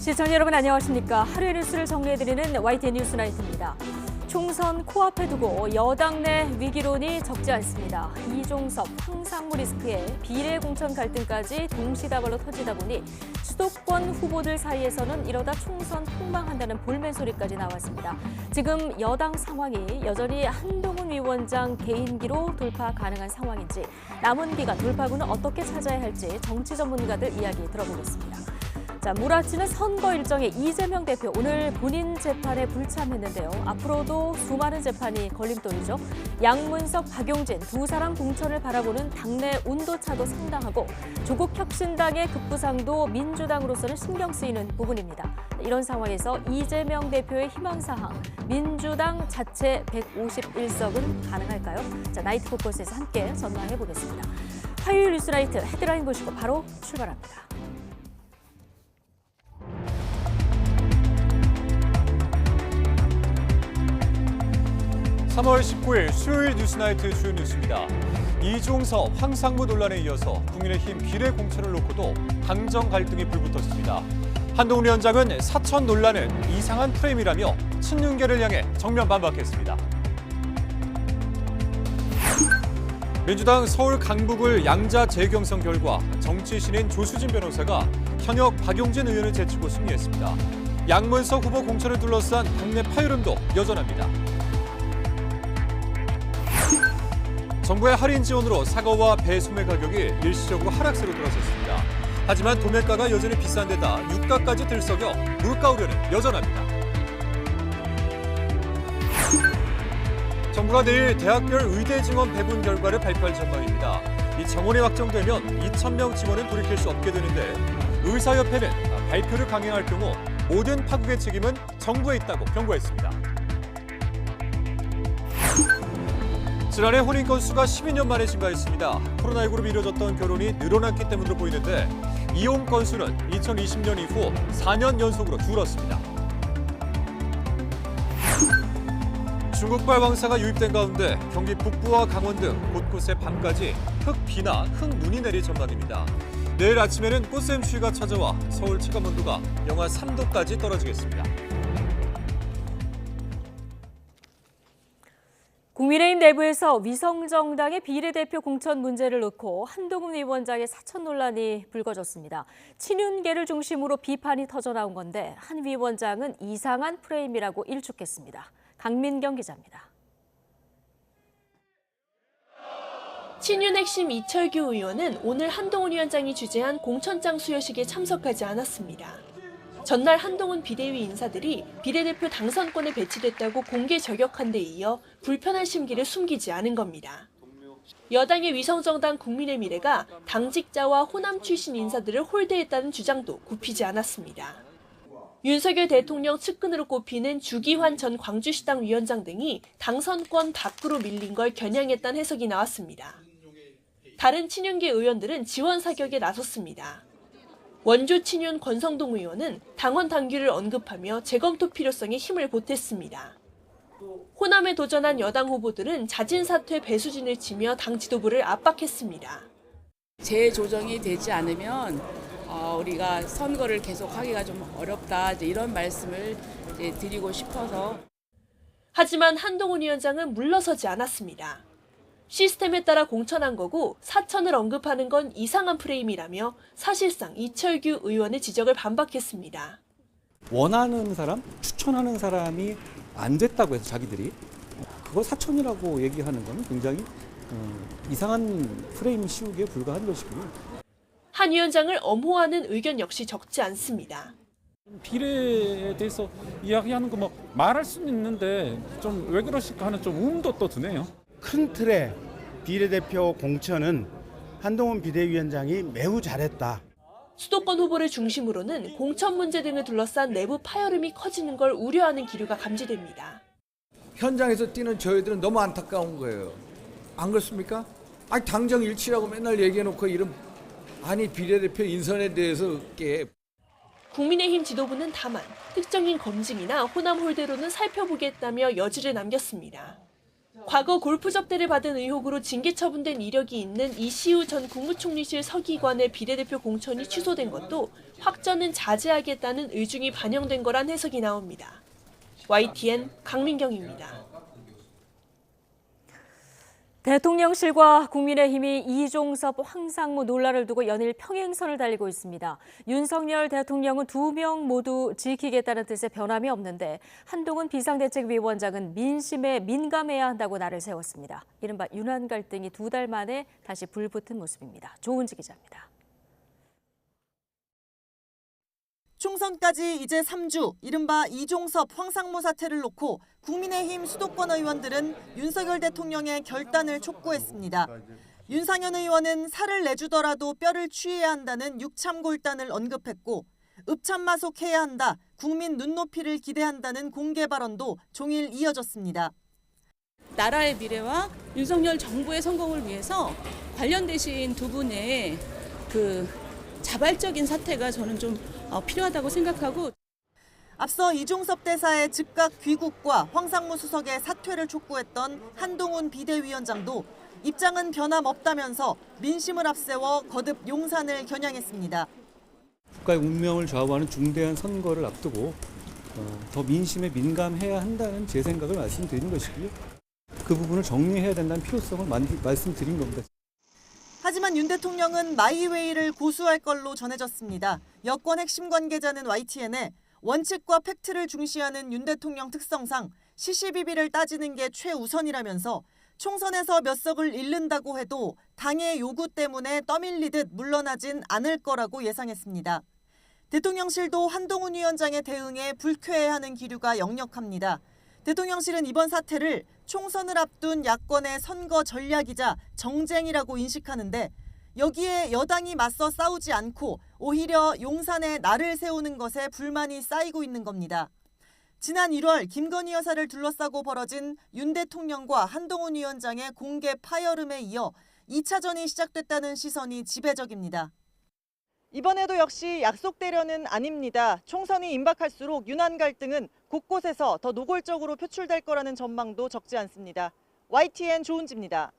시청자 여러분 안녕하십니까. 하루의 뉴스를 정리해드리는 YTN 뉴스나이트입니다. 총선 코앞에 두고 여당 내 위기론이 적지 않습니다. 이종섭, 황상무 리스크에 비례 공천 갈등까지 동시다발로 터지다 보니 수도권 후보들 사이에서는 이러다 총선 폭망한다는 볼멘 소리까지 나왔습니다. 지금 여당 상황이 여전히 한동훈 위원장 개인기로 돌파 가능한 상황인지, 남은 기간 돌파구는 어떻게 찾아야 할지 정치 전문가들 이야기 들어보겠습니다. 자, 몰아치는 선거 일정에 이재명 대표 오늘 본인 재판에 불참했는데요. 앞으로도 수많은 재판이 걸림돌이죠. 양문석, 박용진 두 사람 공천을 바라보는 당내 온도차도 상당하고 조국 혁신당의 급부상도 민주당으로서는 신경 쓰이는 부분입니다. 이런 상황에서 이재명 대표의 희망사항, 민주당 자체 151석은 가능할까요? 자, 나이트 포커스에서 함께 전망해 보겠습니다. 화요일 뉴스나이트 헤드라인 보시고 바로 출발합니다. 3월 19일 수요일 뉴스나이트 주요 뉴스입니다. 이종섭, 황상무 논란에 이어서 국민의힘 비례 공천을 놓고도 당정 갈등이 불붙었습니다. 한동훈 위원장은 사천 논란은 이상한 프레임이라며 친윤계를 향해 정면 반박했습니다. 민주당 서울 강북을 양자 재경선 결과 정치신인 조수진 변호사가 현역 박용진 의원을 제치고 승리했습니다. 양문석 후보 공천을 둘러싼 당내 파열음도 여전합니다. 정부의 할인 지원으로 사과와 배 소매 가격이 일시적으로 하락세로 돌아섰습니다. 하지만 도매가가 여전히 비싼 데다 유가까지 들썩여 물가 우려는 여전합니다. 정부가 내일 대학별 의대 증원 배분 결과를 발표할 전망입니다. 이 정원이 확정되면 2,000명 지원은 돌이킬 수 없게 되는데, 의사협회는 발표를 강행할 경우 모든 파국의 책임은 정부에 있다고 경고했습니다. 지난해 혼인 건수가 12년 만에 증가했습니다. 코로나19로 미뤄졌던 결혼이 늘어났기 때문으로 보이는데, 이혼 건수는 2020년 이후 4년 연속으로 줄었습니다. 중국발 황사가 유입된 가운데 경기 북부와 강원 등 곳곳에 밤까지 흑비나 흑눈이 내릴 전망입니다. 내일 아침에는 꽃샘 추위가 찾아와 서울 체감온도가 영하 3도까지 떨어지겠습니다. 국민의힘 내부에서 위성정당의 비례대표 공천 문제를 놓고 한동훈 위원장의 사천 논란이 불거졌습니다. 친윤계를 중심으로 비판이 터져나온 건데, 한 위원장은 이상한 프레임이라고 일축했습니다. 강민경 기자입니다. 친윤 핵심 이철규 의원은 오늘 한동훈 위원장이 주재한 공천장 수여식에 참석하지 않았습니다. 전날 한동훈 비대위 인사들이 비례대표 당선권에 배치됐다고 공개 저격한 데 이어 불편한 심기를 숨기지 않은 겁니다. 여당의 위성정당 국민의 미래가 당직자와 호남 출신 인사들을 홀대했다는 주장도 굽히지 않았습니다. 윤석열 대통령 측근으로 꼽히는 주기환 전 광주시당 위원장 등이 당선권 밖으로 밀린 걸 겨냥했다는 해석이 나왔습니다. 다른 친윤계 의원들은 지원 사격에 나섰습니다. 원주 친윤 권성동 의원은 당원 당규를 언급하며 재검토 필요성에 힘을 보탰습니다. 호남에 도전한 여당 후보들은 자진 사퇴 배수진을 치며 당 지도부를 압박했습니다. 재조정이 되지 않으면 우리가 선거를 계속하기가 좀 어렵다, 이런 말씀을 드리고 싶어서. 하지만 한동훈 위원장은 물러서지 않았습니다. 시스템에 따라 공천한 거고 사천을 언급하는 건 이상한 프레임이라며 사실상 이철규 의원의 지적을 반박했습니다. 원하는 사람, 추천하는 사람이 안 됐다고 해서 자기들이 그거 사천이라고 얘기하는 건 굉장히 이상한 프레임 씌우기에 불과한 것이고요. 한 위원장을 엄호하는 의견 역시 적지 않습니다. 비례에 대해서 이야기하는 거 뭐 말할 수는 있는데 좀 왜 그러실까 하는 좀 의문도 또 드네요. 큰 틀의 비례대표 공천은 한동훈 비대위원장이 매우 잘했다. 수도권 후보를 중심으로는 공천 문제 등을 둘러싼 내부 파열음이 커지는 걸 우려하는 기류가 감지됩니다. 현장에서 뛰는 저희들은 너무 안타까운 거예요. 안 그렇습니까? 아니 당정 일치라고 맨날 얘기해놓고 이런 비례대표 인선에 대해서 국민의힘 지도부는 다만 특정인 검증이나 호남 홀대로는 살펴보겠다며 여지를 남겼습니다. 과거 골프 접대를 받은 의혹으로 징계 처분된 이력이 있는 이시우 전 국무총리실 서기관의 비례대표 공천이 취소된 것도 확전은 자제하겠다는 의중이 반영된 거란 해석이 나옵니다. YTN 강민경입니다. 대통령실과 국민의힘이 이종섭, 황상무 논란을 두고 연일 평행선을 달리고 있습니다. 윤석열 대통령은 2명 모두 지키겠다는 뜻의 변함이 없는데 한동훈 비상대책위원장은 민심에 민감해야 한다고 날을 세웠습니다. 이른바 윤한 갈등이 2달 만에 다시 불붙은 모습입니다. 조은지 기자입니다. 총선까지 이제 3주, 이른바 이종섭, 황상무 사태를 놓고 국민의힘 수도권 의원들은 윤석열 대통령의 결단을 촉구했습니다. 윤상현 의원은 살을 내주더라도 뼈를 취해야 한다는 육참골단을 언급했고 읍참마속해야 한다, 국민 눈높이를 기대한다는 공개 발언도 종일 이어졌습니다. 나라의 미래와 윤석열 정부의 성공을 위해서 관련되신 두 분의 자발적인 사태가 저는 좀 필요하다고 생각하고, 앞서 이종섭 대사의 즉각 귀국과 황상무 수석의 사퇴를 촉구했던 한동훈 비대위원장도 입장은 변함없다면서 민심을 앞세워 거듭 용산을 겨냥했습니다. 국가의 운명을 좌우하는 중대한 선거를 앞두고 더 민심에 민감해야 한다는 제 생각을 말씀드리는 것이고요. 그 부분을 정리해야 된다는 필요성을 말씀드린 겁니다. 하지만 윤 대통령은 마이웨이를 고수할 걸로 전해졌습니다. 여권 핵심 관계자는 YTN에 원칙과 팩트를 중시하는 윤 대통령 특성상 시시비비를 따지는 게 최우선이라면서 총선에서 몇 석을 잃는다고 해도 당의 요구 때문에 떠밀리듯 물러나진 않을 거라고 예상했습니다. 대통령실도 한동훈 위원장의 대응에 불쾌해하는 기류가 역력합니다. 대통령실은 이번 사태를 총선을 앞둔 야권의 선거 전략이자 정쟁이라고 인식하는데 여기에 여당이 맞서 싸우지 않고 오히려 용산에 날을 세우는 것에 불만이 쌓이고 있는 겁니다. 지난 1월 김건희 여사를 둘러싸고 벌어진 윤 대통령과 한동훈 위원장의 공개 파열음에 이어 2차전이 시작됐다는 시선이 지배적입니다. 이번에도 역시 약속대련은 아닙니다. 총선이 임박할수록 윤한 갈등은 곳곳에서 더 노골적으로 표출될 거라는 전망도 적지 않습니다. YTN 조은지입니다.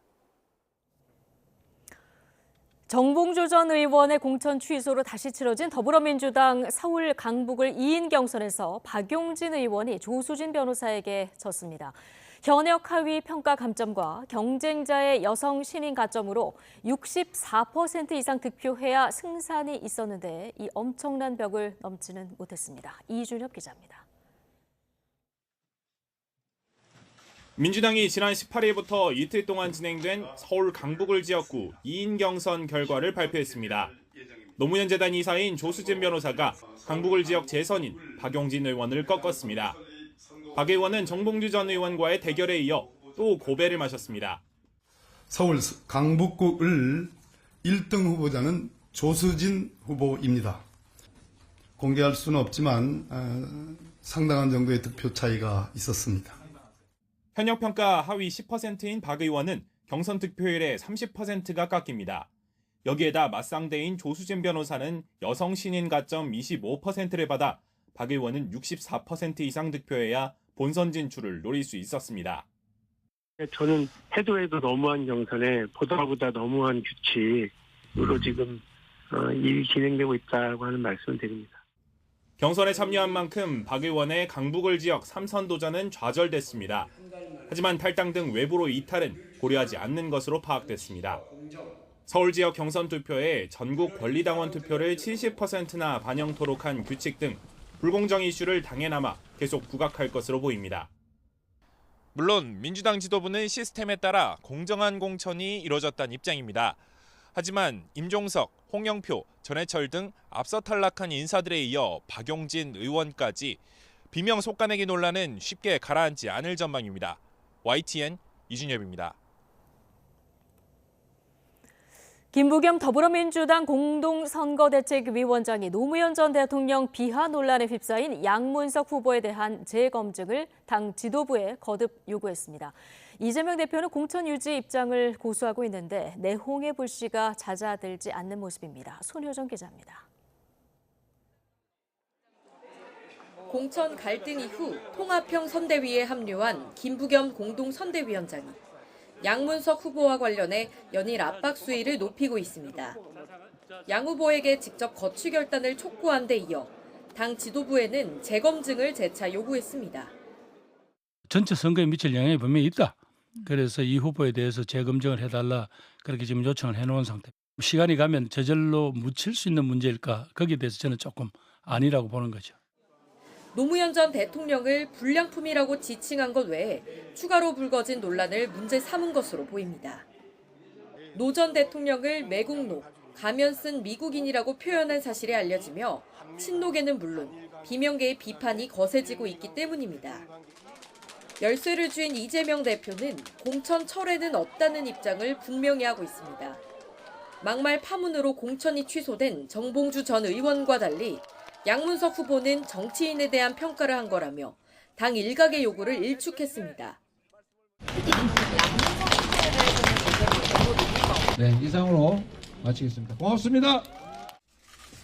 정봉주 전 의원의 공천 취소로 다시 치러진 더불어민주당 서울 강북을 2인 경선에서 박용진 의원이 조수진 변호사에게 졌습니다. 현역 하위 평가 감점과 경쟁자의 여성 신인 가점으로 64% 이상 득표해야 승산이 있었는데 이 엄청난 벽을 넘지는 못했습니다. 이준혁 기자입니다. 민주당이 지난 18일부터 이틀 동안 진행된 서울 강북을 지역구 2인 경선 결과를 발표했습니다. 노무현 재단 이사인 조수진 변호사가 강북을 지역 재선인 박용진 의원을 꺾었습니다. 박 의원은 정봉주 전 의원과의 대결에 이어 또 고배를 마셨습니다. 서울 강북구을 1등 후보자는 조수진 후보입니다. 공개할 수는 없지만 상당한 정도의 득표 차이가 있었습니다. 현역평가 하위 10%인 박 의원은 경선 득표율의 30%가 깎입니다. 여기에다 맞상대인 조수진 변호사는 여성 신인 가점 25%를 받아 박 의원은 64% 이상 득표해야 본선 진출을 노릴 수 있었습니다. 저는 해도 너무한 경선에 보다 너무한 규칙으로 지금 일이 진행되고 있다고 하는 말씀을 드립니다. 경선에 참여한 만큼 박 의원의 강북을 지역 3선 도전은 좌절됐습니다. 하지만 탈당 등 외부로 이탈은 고려하지 않는 것으로 파악됐습니다. 서울 지역 경선 투표에 전국 권리당원 투표를 70%나 반영토록 한 규칙 등 불공정 이슈를 당에 남아 계속 부각할 것으로 보입니다. 물론 민주당 지도부는 시스템에 따라 공정한 공천이 이뤄졌다는 입장입니다. 하지만 임종석, 홍영표, 전해철 등 앞서 탈락한 인사들에 이어 박용진 의원까지 비명 속가내기 논란은 쉽게 가라앉지 않을 전망입니다. YTN 이준엽입니다. 김부겸 더불어민주당 공동선거대책위원장이 노무현 전 대통령 비하 논란에 휩싸인 양문석 후보에 대한 재검증을 당 지도부에 거듭 요구했습니다. 이재명 대표는 공천 유지 입장을 고수하고 있는데 내홍의 불씨가 잦아들지 않는 모습입니다. 손효정 기자입니다. 공천 갈등 이후 통합형 선대위에 합류한 김부겸 공동선대위원장이 양문석 후보와 관련해 연일 압박 수위를 높이고 있습니다. 양 후보에게 직접 거취 결단을 촉구한 데 이어 당 지도부에는 재검증을 재차 요구했습니다. 전체 선거에 미칠 영향이 분명히 있다. 그래서 이 후보에 대해서 재검증을 해달라 그렇게 지금 요청을 해놓은 상태. 시간이 가면 저절로 묻힐 수 있는 문제일까? 거기에 대해서 저는 조금 아니라고 보는 거죠. 노무현 전 대통령을 불량품이라고 지칭한 것 외에 추가로 불거진 논란을 문제 삼은 것으로 보입니다. 노 전 대통령을 매국노, 가면 쓴 미국인이라고 표현한 사실이 알려지며 친노계는 물론 비명계의 비판이 거세지고 있기 때문입니다. 열쇠를 쥔 이재명 대표는 공천 철회는 없다는 입장을 분명히 하고 있습니다. 막말 파문으로 공천이 취소된 정봉주 전 의원과 달리 양문석 후보는 정치인에 대한 평가를 한 거라며 당 일각의 요구를 일축했습니다. 네, 이상으로 마치겠습니다. 고맙습니다.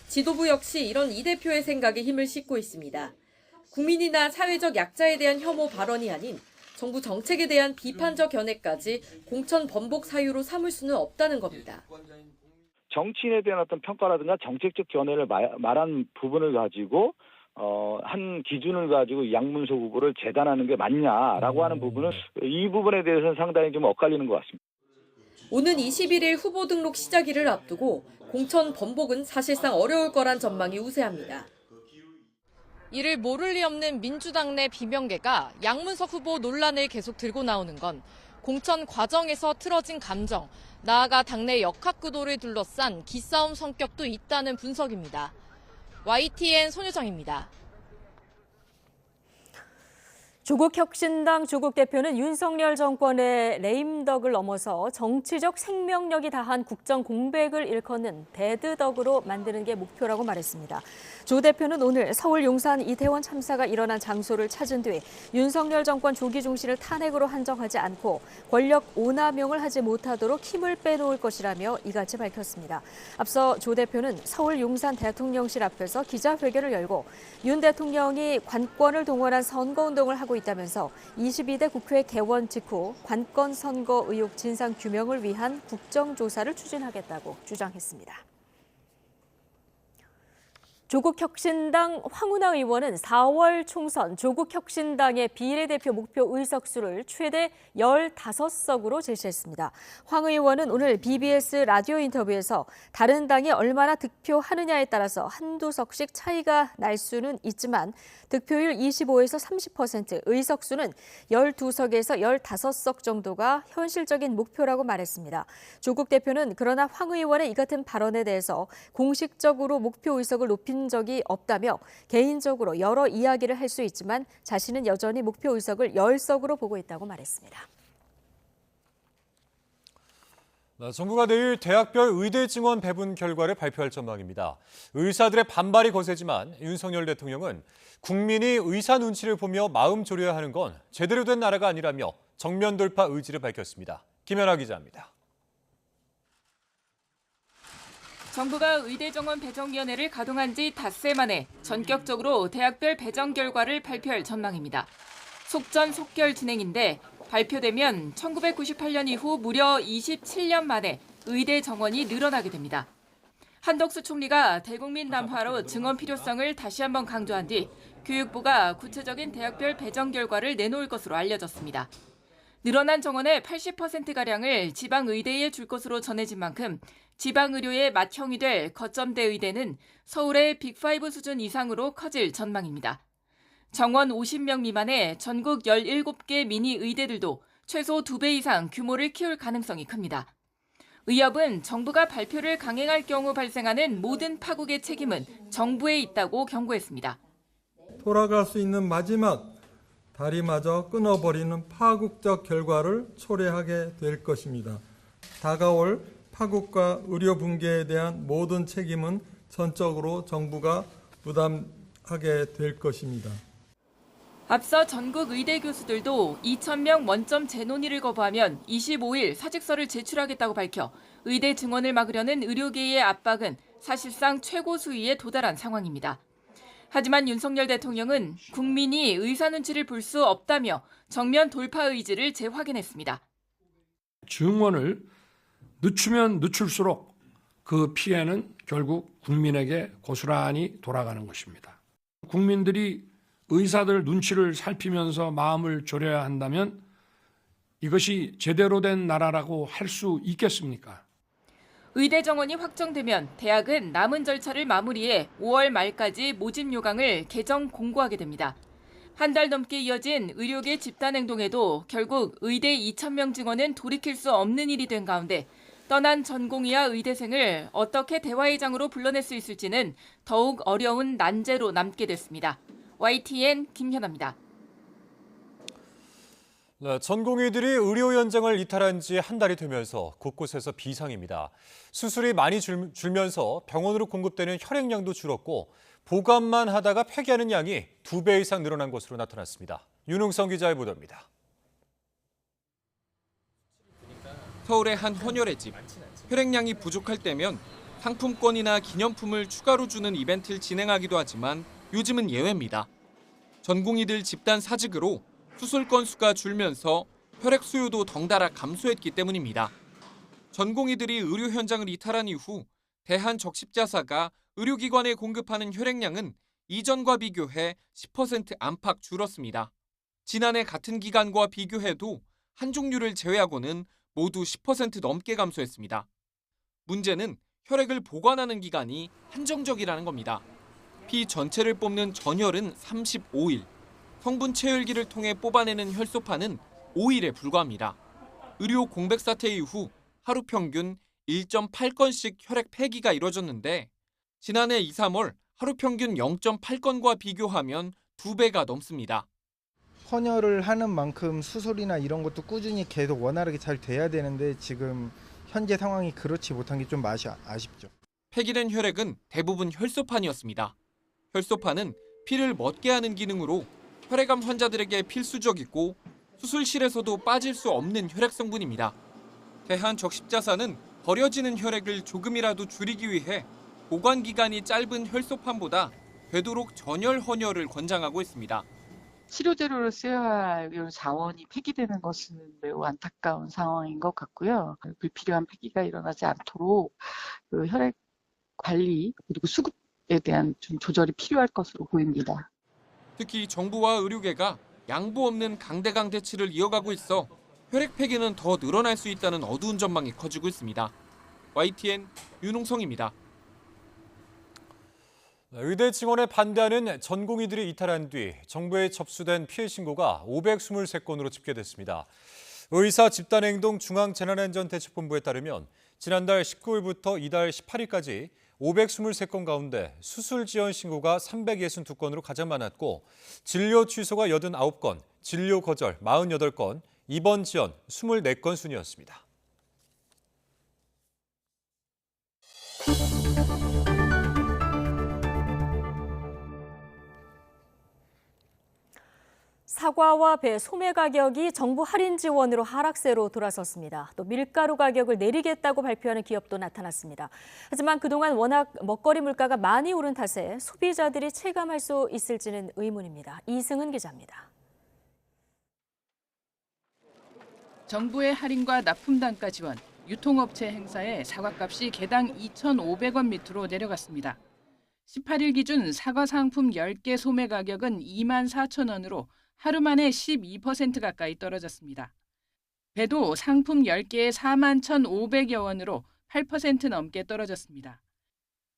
지도부 역시 이런 이 대표의 생각에 힘을 싣고 있습니다. 국민이나 사회적 약자에 대한 혐오 발언이 아닌 정부 정책에 대한 비판적 견해까지 공천 번복 사유로 삼을 수는 없다는 겁니다. 정치인에 대한 어떤 평가라든가 정책적 견해를 말한 부분을 가지고 한 기준을 가지고 양문석 후보를 재단하는 게 맞냐라고 하는 부분은 이 부분에 대해서는 상당히 좀 엇갈리는 것 같습니다. 오는 21일 후보 등록 시작일을 앞두고 공천 번복은 사실상 어려울 거란 전망이 우세합니다. 이를 모를 리 없는 민주당 내 비명계가 양문석 후보 논란을 계속 들고 나오는 건 공천 과정에서 틀어진 감정, 나아가 당내 역학구도를 둘러싼 기싸움 성격도 있다는 분석입니다. YTN 손유정입니다. 조국혁신당 조국 대표는 윤석열 정권의 레임덕을 넘어서 정치적 생명력이 다한 국정 공백을 일컫는 배드덕으로 만드는 게 목표라고 말했습니다. 조 대표는 오늘 서울 용산 이태원 참사가 일어난 장소를 찾은 뒤 윤석열 정권 조기 중시를 탄핵으로 한정하지 않고 권력 오남용을 하지 못하도록 힘을 빼놓을 것이라며 이같이 밝혔습니다. 앞서 조 대표는 서울 용산 대통령실 앞에서 기자회견을 열고 윤 대통령이 관권을 동원한 선거운동을 하고 있다면서 22대 국회 개원 직후 관권 선거 의혹 진상 규명을 위한 국정조사를 추진하겠다고 주장했습니다. 조국혁신당 황운하 의원은 4월 총선 조국혁신당의 비례대표 목표 의석수를 최대 15석으로 제시했습니다. 황 의원은 오늘 BBS 라디오 인터뷰에서 다른 당이 얼마나 득표하느냐에 따라서 한두 석씩 차이가 날 수는 있지만 득표율 25에서 30%, 의석수는 12석에서 15석 정도가 현실적인 목표라고 말했습니다. 조국 대표는 그러나 황 의원의 이 같은 발언에 대해서 공식적으로 목표 의석을 높인 적이 없다며 개인적으로 여러 이야기를 할 수 있지만 자신은 여전히 목표 의석을 10석으로 보고 있다고 말했습니다. 정부가 내일 대학별 의대 증원 배분 결과를 발표할 전망입니다. 의사들의 반발이 거세지만 윤석열 대통령은 국민이 의사 눈치를 보며 마음 졸여야 하는 건 제대로 된 나라가 아니라며 정면 돌파 의지를 밝혔습니다. 김연아 기자입니다. 정부가 의대 정원 배정위원회를 가동한 지 닷새 만에 전격적으로 대학별 배정 결과를 발표할 전망입니다. 속전속결 진행인데 발표되면 1998년 이후 무려 27년 만에 의대 정원이 늘어나게 됩니다. 한덕수 총리가 대국민 담화로 증원 필요성을 다시 한번 강조한 뒤 교육부가 구체적인 대학별 배정 결과를 내놓을 것으로 알려졌습니다. 늘어난 정원의 80%가량을 지방의대에 줄 것으로 전해진 만큼 지방의료의 맏형이 될 거점대 의대는 서울의 빅5 수준 이상으로 커질 전망입니다. 정원 50명 미만의 전국 17개 미니 의대들도 최소 2배 이상 규모를 키울 가능성이 큽니다. 의협은 정부가 발표를 강행할 경우 발생하는 모든 파국의 책임은 정부에 있다고 경고했습니다. 돌아갈 수 있는 마지막 다리마저 끊어버리는 파국적 결과를 초래하게 될 것입니다. 다가올 파국과 의료 붕괴에 대한 모든 책임은 전적으로 정부가 부담하게 될 것입니다. 앞서 전국 의대 교수들도 2,000명 원점 재논의를 거부하면 25일 사직서를 제출하겠다고 밝혀 의대 증원을 막으려는 의료계의 압박은 사실상 최고 수위에 도달한 상황입니다. 하지만 윤석열 대통령은 국민이 의사 눈치를 볼 수 없다며 정면 돌파 의지를 재확인했습니다. 증원을 늦추면 늦출수록 그 피해는 결국 국민에게 고스란히 돌아가는 것입니다. 국민들이 의사들 눈치를 살피면서 마음을 졸여야 한다면 이것이 제대로 된 나라라고 할 수 있겠습니까? 의대 정원이 확정되면 대학은 남은 절차를 마무리해 5월 말까지 모집 요강을 개정 공고하게 됩니다. 한 달 넘게 이어진 의료계 집단 행동에도 결국 의대 2,000명 증원은 돌이킬 수 없는 일이 된 가운데 떠난 전공의와 의대생을 어떻게 대화의 장으로 불러낼 수 있을지는 더욱 어려운 난제로 남게 됐습니다. YTN 김현아입니다. 네, 전공의들이 의료 현장을 이탈한 지 한 달이 되면서 곳곳에서 비상입니다. 수술이 많이 줄면서 병원으로 공급되는 혈액량도 줄었고 보관만 하다가 폐기하는 양이 2배 이상 늘어난 것으로 나타났습니다. 윤웅성 기자의 보도입니다. 서울의 한 헌혈의 집. 혈액량이 부족할 때면 상품권이나 기념품을 추가로 주는 이벤트를 진행하기도 하지만 요즘은 예외입니다. 전공의들 집단 사직으로 수술 건수가 줄면서 혈액 수요도 덩달아 감소했기 때문입니다. 전공의들이 의료 현장을 이탈한 이후 대한적십자사가 의료기관에 공급하는 혈액량은 이전과 비교해 10% 안팎 줄었습니다. 지난해 같은 기간과 비교해도 한 종류를 제외하고는 모두 10% 넘게 감소했습니다. 문제는 혈액을 보관하는 기간이 한정적이라는 겁니다. 피 전체를 뽑는 전혈은 35일, 성분 체열기를 통해 뽑아내는 혈소판은 5일에 불과합니다. 의료 공백 사태 이후 하루 평균 1.8건씩 혈액 폐기가 이뤄졌는데 지난해 2, 3월 하루 평균 0.8건과 비교하면 2배가 넘습니다. 헌혈을 하는 만큼 수술이나 이런 것도 꾸준히 계속 원활하게 잘 돼야 되는데 지금 현재 상황이 그렇지 못한 게 좀 아쉽죠. 폐기된 혈액은 대부분 혈소판이었습니다. 혈소판은 피를 멎게 하는 기능으로 혈액암 환자들에게 필수적이고 수술실에서도 빠질 수 없는 혈액 성분입니다. 대한적십자사는 버려지는 혈액을 조금이라도 줄이기 위해 보관 기간이 짧은 혈소판보다 되도록 전혈 헌혈을 권장하고 있습니다. 치료제로 쓰여야 할 자원이 폐기되는 것은 매우 안타까운 상황인 것 같고요. 불필요한 폐기가 일어나지 않도록 그 혈액 관리 그리고 수급에 대한 좀 조절이 필요할 것으로 보입니다. 특히 정부와 의료계가 양보 없는 강대강 대치를 이어가고 있어 혈액 폐기는 더 늘어날 수 있다는 어두운 전망이 커지고 있습니다. YTN 윤홍성입니다. 의대 증원에 반대하는 전공의들이 이탈한 뒤 정부에 접수된 피해 신고가 523건으로 집계됐습니다. 의사 집단행동 중앙재난안전대책본부에 따르면 지난달 19일부터 이달 18일까지 523건 가운데 수술 지연 신고가 362건으로 가장 많았고 진료 취소가 89건, 진료 거절 48건, 입원 지연 24건 순이었습니다. 사과와 배, 소매 가격이 정부 할인 지원으로 하락세로 돌아섰습니다. 또 밀가루 가격을 내리겠다고 발표하는 기업도 나타났습니다. 하지만 그동안 워낙 먹거리 물가가 많이 오른 탓에 소비자들이 체감할 수 있을지는 의문입니다. 이승은 기자입니다. 정부의 할인과 납품단가 지원, 유통업체 행사에 사과값이 개당 2,500원 밑으로 내려갔습니다. 18일 기준 사과 상품 10개 소매 가격은 24,000원으로 하루 만에 12% 가까이 떨어졌습니다. 배도 상품 10개에 41,500여 원으로 8% 넘게 떨어졌습니다.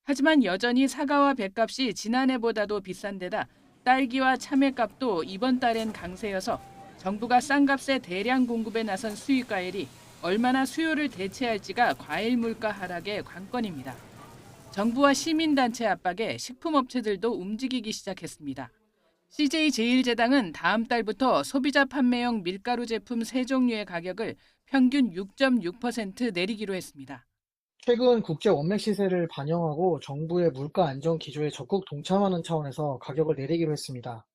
하지만 여전히 사과와 배값이 지난해보다도 비싼 데다 딸기와 참외값도 이번 달엔 강세여서 정부가 싼 값에 대량 공급에 나선 수익과일이 얼마나 수요를 대체할지가 과일 물가 하락의 관건입니다. 정부와 시민단체 압박에 식품업체들도 움직이기 시작했습니다. CJ제일제당은 다음 달부터 소비자 판매용 밀가루 제품 3종류의 가격을 평균 6.6% 내리기로 했습니다. 최근 국제 원맥 시세를 반영하고 정부의 물가 안정 기조에 적극 동참하는 차원에서 가격을 내리기로 했습니다.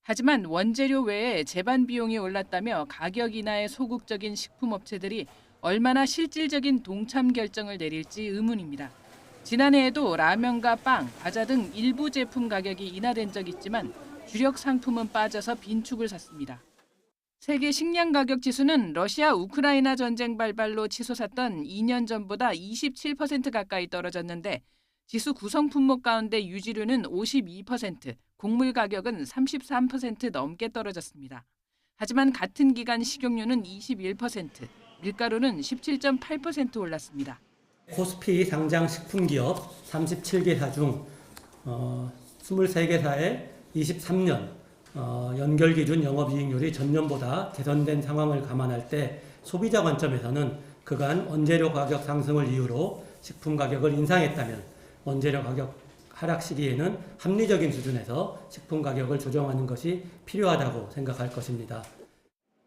하지만 원재료 외에 제반 비용이 올랐다며 가격 인하에 소극적인 식품업체들이 얼마나 실질적인 동참 결정을 내릴지 의문입니다. 지난해에도 라면과 빵, 과자 등 일부 제품 가격이 인하된 적이 있지만 주력 상품은 빠져서 빈축을 샀습니다. 세계 식량 가격 지수는 러시아 우크라이나 전쟁 발발로 치솟았던 2년 전보다 27% 가까이 떨어졌는데 지수 구성 품목 가운데 유지류는 52%, 곡물 가격은 33% 넘게 떨어졌습니다. 하지만 같은 기간 식용유는 21%, 밀가루는 17.8% 올랐습니다. 코스피 상장 식품기업 37개사 중 23개사의 23년 연결기준 영업이익률이 전년보다 개선된 상황을 감안할 때 소비자 관점에서는 그간 원재료 가격 상승을 이유로 식품 가격을 인상했다면 원재료 가격 하락 시기에는 합리적인 수준에서 식품 가격을 조정하는 것이 필요하다고 생각할 것입니다.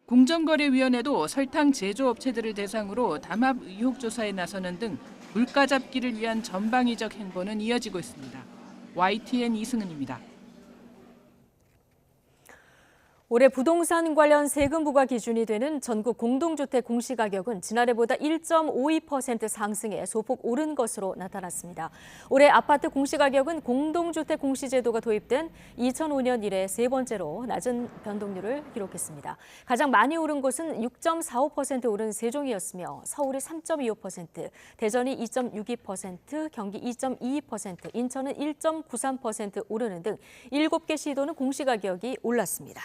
공정거래위원회도 설탕 제조업체들을 대상으로 담합 의혹 조사에 나서는 등 물가 잡기를 위한 전방위적 행보는 이어지고 있습니다. YTN 이승은입니다. 올해 부동산 관련 세금 부과 기준이 되는 전국 공동주택 공시가격은 지난해보다 1.52% 상승해 소폭 오른 것으로 나타났습니다. 올해 아파트 공시가격은 공동주택 공시제도가 도입된 2005년 이래 세 번째로 낮은 변동률을 기록했습니다. 가장 많이 오른 곳은 6.45% 오른 세종이었으며 서울이 3.25%, 대전이 2.62%, 경기 2.22%, 인천은 1.93% 오르는 등 7개 시도는 공시가격이 올랐습니다.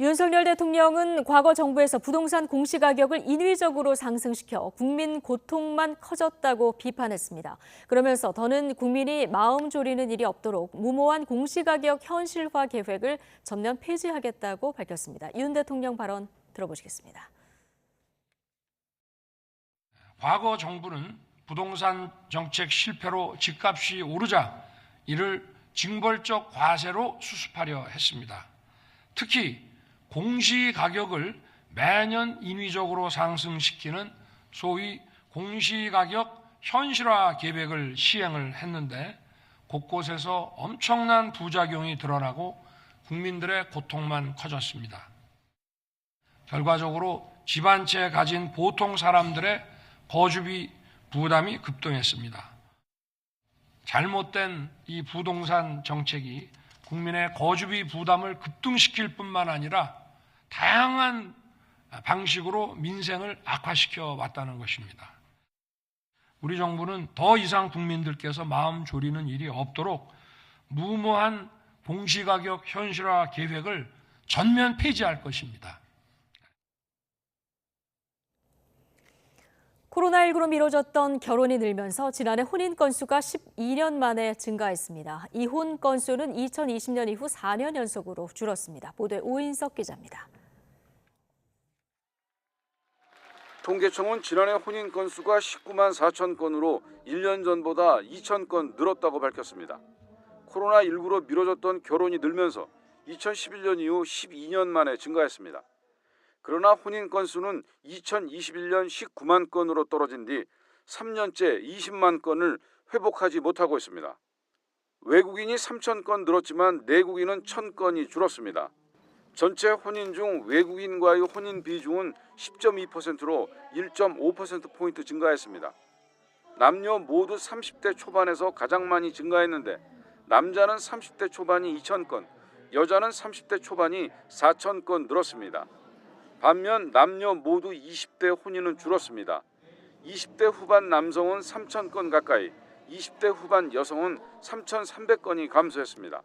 윤석열 대통령은 과거 정부에서 부동산 공시가격을 인위적으로 상승시켜 국민 고통만 커졌다고 비판했습니다. 그러면서 더는 국민이 마음 졸이는 일이 없도록 무모한 공시가격 현실화 계획을 전면 폐지하겠다고 밝혔습니다. 윤 대통령 발언 들어보시겠습니다. 과거 정부는 부동산 정책 실패로 집값이 오르자 이를 징벌적 과세로 수습하려 했습니다. 특히 공시가격을 매년 인위적으로 상승시키는 소위 공시가격 현실화 계획을 시행을 했는데 곳곳에서 엄청난 부작용이 드러나고 국민들의 고통만 커졌습니다. 결과적으로 집 한 채 가진 보통 사람들의 거주비 부담이 급등했습니다. 잘못된 이 부동산 정책이 국민의 거주비 부담을 급등시킬 뿐만 아니라 다양한 방식으로 민생을 악화시켜 왔다는 것입니다. 우리 정부는 더 이상 국민들께서 마음 졸이는 일이 없도록 무모한 공시가격 현실화 계획을 전면 폐지할 것입니다. 코로나19로 미뤄졌던 결혼이 늘면서 지난해 혼인 건수가 12년 만에 증가했습니다. 이혼 건수는 2020년 이후 4년 연속으로 줄었습니다. 보도에 오인석 기자입니다. 통계청은 지난해 혼인 건수가 19만 4천 건으로 1년 전보다 2천 건 늘었다고 밝혔습니다. 코로나19로 미뤄졌던 결혼이 늘면서 2011년 이후 12년 만에 증가했습니다. 그러나 혼인 건수는 2021년 19만 건으로 떨어진 뒤 3년째 20만 건을 회복하지 못하고 있습니다. 외국인이 3천 건 늘었지만 내국인은 1,000건이 줄었습니다. 전체 혼인 중 외국인과의 혼인 비중은 10.2%로 1.5%포인트 증가했습니다. 남녀 모두 30대 초반에서 가장 많이 증가했는데 남자는 30대 초반이 2,000건, 여자는 30대 초반이 4,000건 늘었습니다. 반면 남녀 모두 20대 혼인은 줄었습니다. 20대 후반 남성은 3,000건 가까이, 20대 후반 여성은 3,300건이 감소했습니다.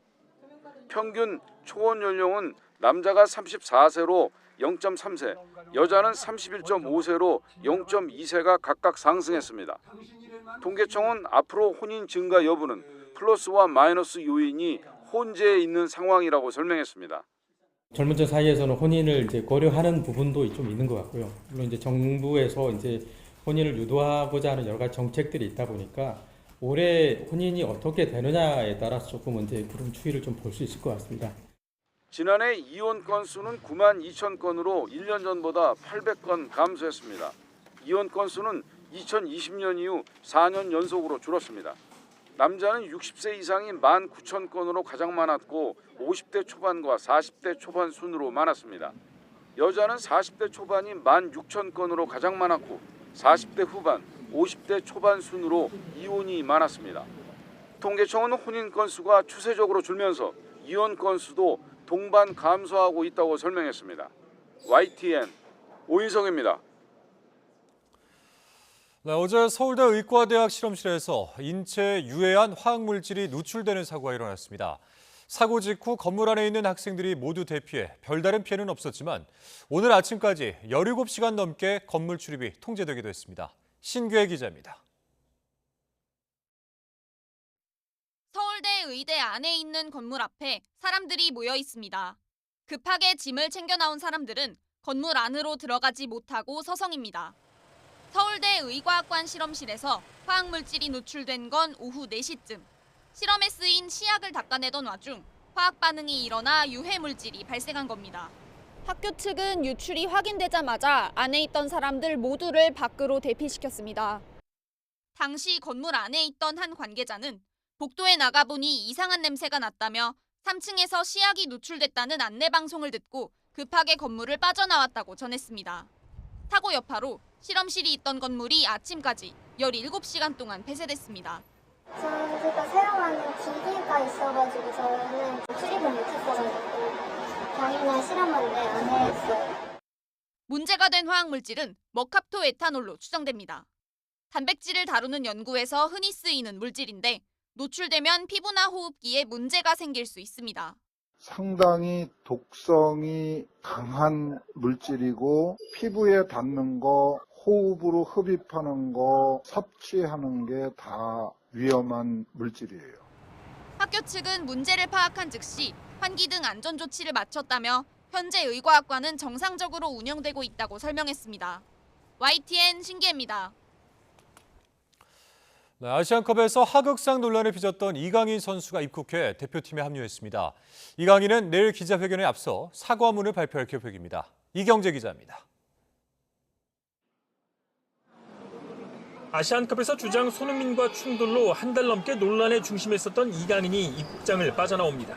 평균 초혼 연령은 남자가 34세로 0.3세, 여자는 31.5세로 0.2세가 각각 상승했습니다. 통계청은 앞으로 혼인 증가 여부는 플러스와 마이너스 요인이 혼재해 있는 상황이라고 설명했습니다. 젊은 층 사이에서는 혼인을 이제 고려하는 부분도 좀 있는 것 같고요. 물론 이제 정부에서 이제 혼인을 유도하고자 하는 여러 가지 정책들이 있다 보니까 올해 혼인이 어떻게 되느냐에 따라서 조금 이제 그런 추이를 좀 볼 수 있을 것 같습니다. 지난해 이혼 건수는 9만 2천 건으로 1년 전보다 800건 감소했습니다. 이혼 건수는 2020년 이후 4년 연속으로 줄었습니다. 남자는 60세 이상이 19,000건으로 가장 많았고 50대 초반과 40대 초반 순으로 많았습니다. 여자는 40대 초반이 16,000건으로 가장 많았고 40대 후반, 50대 초반 순으로 이혼이 많았습니다. 통계청은 혼인 건수가 추세적으로 줄면서 이혼 건수도 동반 감소하고 있다고 설명했습니다. YTN 오인성입니다. 네, 어제 서울대 의과대학 실험실에서 인체에 유해한 화학물질이 누출되는 사고가 일어났습니다. 사고 직후 건물 안에 있는 학생들이 모두 대피해 별다른 피해는 없었지만 오늘 아침까지 17시간 넘게 건물 출입이 통제되기도 했습니다. 신규혜 기자입니다. 서울대 의대 안에 있는 건물 앞에 사람들이 모여 있습니다. 급하게 짐을 챙겨 나온 사람들은 건물 안으로 들어가지 못하고 서성입니다. 서울대 의과학관 실험실에서 화학물질이 누출된 건 오후 4시쯤. 실험에 쓰인 시약을 닦아내던 와중 화학 반응이 일어나 유해 물질이 발생한 겁니다. 학교 측은 유출이 확인되자마자 안에 있던 사람들 모두를 밖으로 대피시켰습니다. 당시 건물 안에 있던 한 관계자는 복도에 나가보니 이상한 냄새가 났다며 3층에서 시약이 누출됐다는 안내방송을 듣고 급하게 건물을 빠져나왔다고 전했습니다. 사고 여파로 실험실이 있던 건물이 아침까지 17시간 동안 폐쇄됐습니다. 제가 사용하는 기기가 있어가지고 저는 출입을 못했어가지고 당일날 실험하는데 안 했어요. 문제가 된 화학물질은 머캅토 에탄올로 추정됩니다. 단백질을 다루는 연구에서 흔히 쓰이는 물질인데 노출되면 피부나 호흡기에 문제가 생길 수 있습니다. 상당히 독성이 강한 물질이고 피부에 닿는 거, 호흡으로 흡입하는 거, 섭취하는 게 다 위험한 물질이에요. 학교 측은 문제를 파악한 즉시 환기 등 안전 조치를 마쳤다며 현재 의과학과는 정상적으로 운영되고 있다고 설명했습니다. YTN 신기혜입니다. 네, 아시안컵에서 하극상 논란을 빚었던 이강인 선수가 입국해 대표팀에 합류했습니다. 이강인은 내일 기자회견에 앞서 사과문을 발표할 계획입니다. 이경재 기자입니다. 아시안컵에서 주장 손흥민과 충돌로 한 달 넘게 논란의 중심에 있었던 이강인이 입국장을 빠져나옵니다.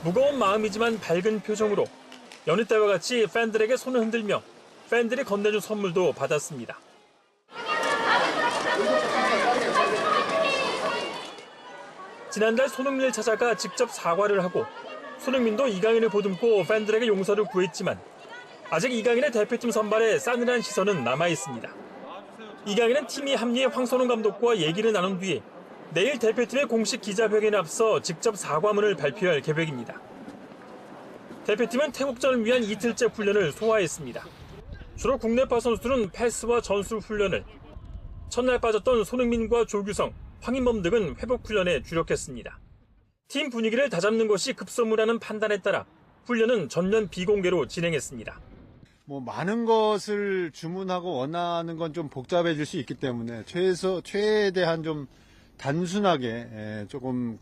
무거운 마음이지만 밝은 표정으로 여느 때와 같이 팬들에게 손을 흔들며 팬들이 건네준 선물도 받았습니다. 지난달 손흥민을 찾아가 직접 사과를 하고 손흥민도 이강인을 보듬고 팬들에게 용서를 구했지만 아직 이강인의 대표팀 선발에 싸늘한 시선은 남아있습니다. 이강인은 팀이 합류해 황선홍 감독과 얘기를 나눈 뒤에 내일 대표팀의 공식 기자회견에 앞서 직접 사과문을 발표할 계획입니다. 대표팀은 태국전을 위한 이틀째 훈련을 소화했습니다. 주로 국내파 선수들은 패스와 전술 훈련을, 첫날 빠졌던 손흥민과 조규성, 황인범 등은 회복 훈련에 주력했습니다. 팀 분위기를 다잡는 것이 급선무라는 판단에 따라 훈련은 전면 비공개로 진행했습니다. 많은 것을 주문하고 원하는 건 좀 복잡해질 수 있기 때문에 최대한 좀 단순하게 조금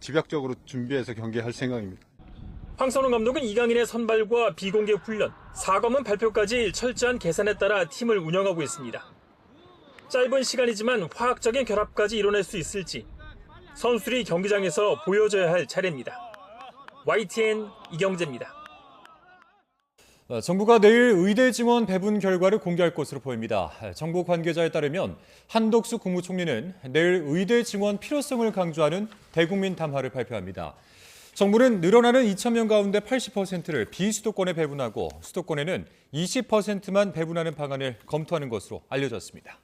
집약적으로 준비해서 경기할 생각입니다. 황선홍 감독은 이강인의 선발과 비공개 훈련, 사과문 발표까지 철저한 계산에 따라 팀을 운영하고 있습니다. 짧은 시간이지만 화학적인 결합까지 이뤄낼 수 있을지 선수들이 경기장에서 보여줘야 할 차례입니다. YTN 이경재입니다. 정부가 내일 의대 증원 배분 결과를 공개할 것으로 보입니다. 정부 관계자에 따르면 한덕수 국무총리는 내일 의대 증원 필요성을 강조하는 대국민 담화를 발표합니다. 정부는 늘어나는 2,000명 가운데 80%를 비수도권에 배분하고 수도권에는 20%만 배분하는 방안을 검토하는 것으로 알려졌습니다.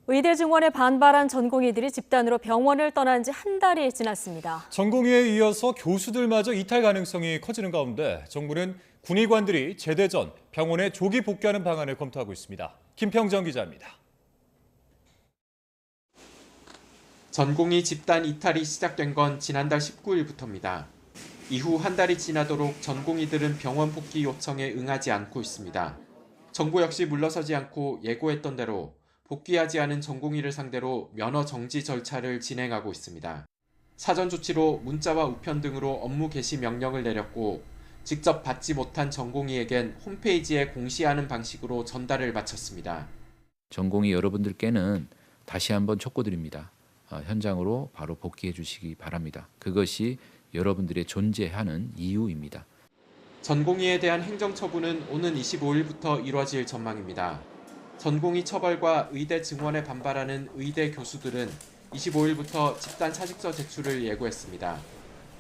의대 증원에 반발한 전공의들이 집단으로 병원을 떠난 지 한 달이 지났습니다. 전공의에 이어서 교수들마저 이탈 가능성이 커지는 가운데 정부는 군의관들이 제대 전 병원에 조기 복귀하는 방안을 검토하고 있습니다. 김평정 기자입니다. 전공의 집단 이탈이 시작된 건 지난달 19일부터입니다. 이후 한 달이 지나도록 전공의들은 병원 복귀 요청에 응하지 않고 있습니다. 정부 역시 물러서지 않고 예고했던 대로 복귀하지 않은 전공의를 상대로 면허 정지 절차를 진행하고 있습니다. 사전 조치로 문자와 우편 등으로 업무 개시 명령을 내렸고 직접 받지 못한 전공의에겐 홈페이지에 공시하는 방식으로 전달을 마쳤습니다. 전공의 여러분들께는 다시 한번 촉구드립니다. 현장으로 바로 복귀해 주시기 바랍니다. 그것이 여러분들의 존재하는 이유입니다. 전공의에 대한 행정처분은 오는 25일부터 이뤄질 전망입니다. 전공의 처벌과 의대 증원에 반발하는 의대 교수들은 25일부터 집단 사직서 제출을 예고했습니다.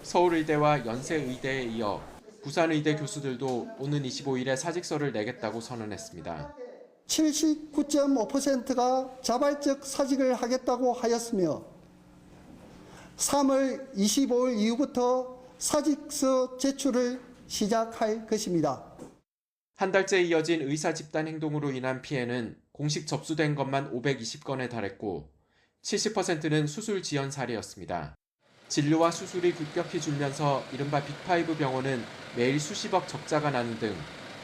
서울의대와 연세의대에 이어 부산의대 교수들도 오는 25일에 사직서를 내겠다고 선언했습니다. 79.5%가 자발적 사직을 하겠다고 하였으며 3월 25일 이후부터 사직서 제출을 시작할 것입니다. 한 달째 이어진 의사 집단 행동으로 인한 피해는 공식 접수된 것만 520건에 달했고 70%는 수술 지연 사례였습니다. 진료와 수술이 급격히 줄면서 이른바 빅5 병원은 매일 수십억 적자가 나는 등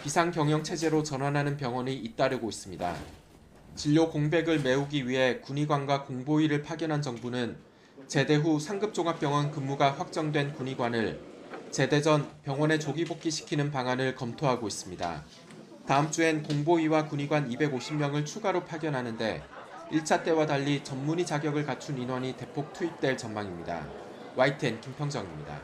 비상경영 체제로 전환하는 병원이 잇따르고 있습니다. 진료 공백을 메우기 위해 군의관과 공보위를 파견한 정부는 제대 후 상급종합병원 근무가 확정된 군의관을 제대 전 병원에 조기 복귀시키는 방안을 검토하고 있습니다. 다음 주엔 공보위와 군의관 250명을 추가로 파견하는데 1차 때와 달리 전문의 자격을 갖춘 인원이 대폭 투입될 전망입니다. YTN 김평정입니다.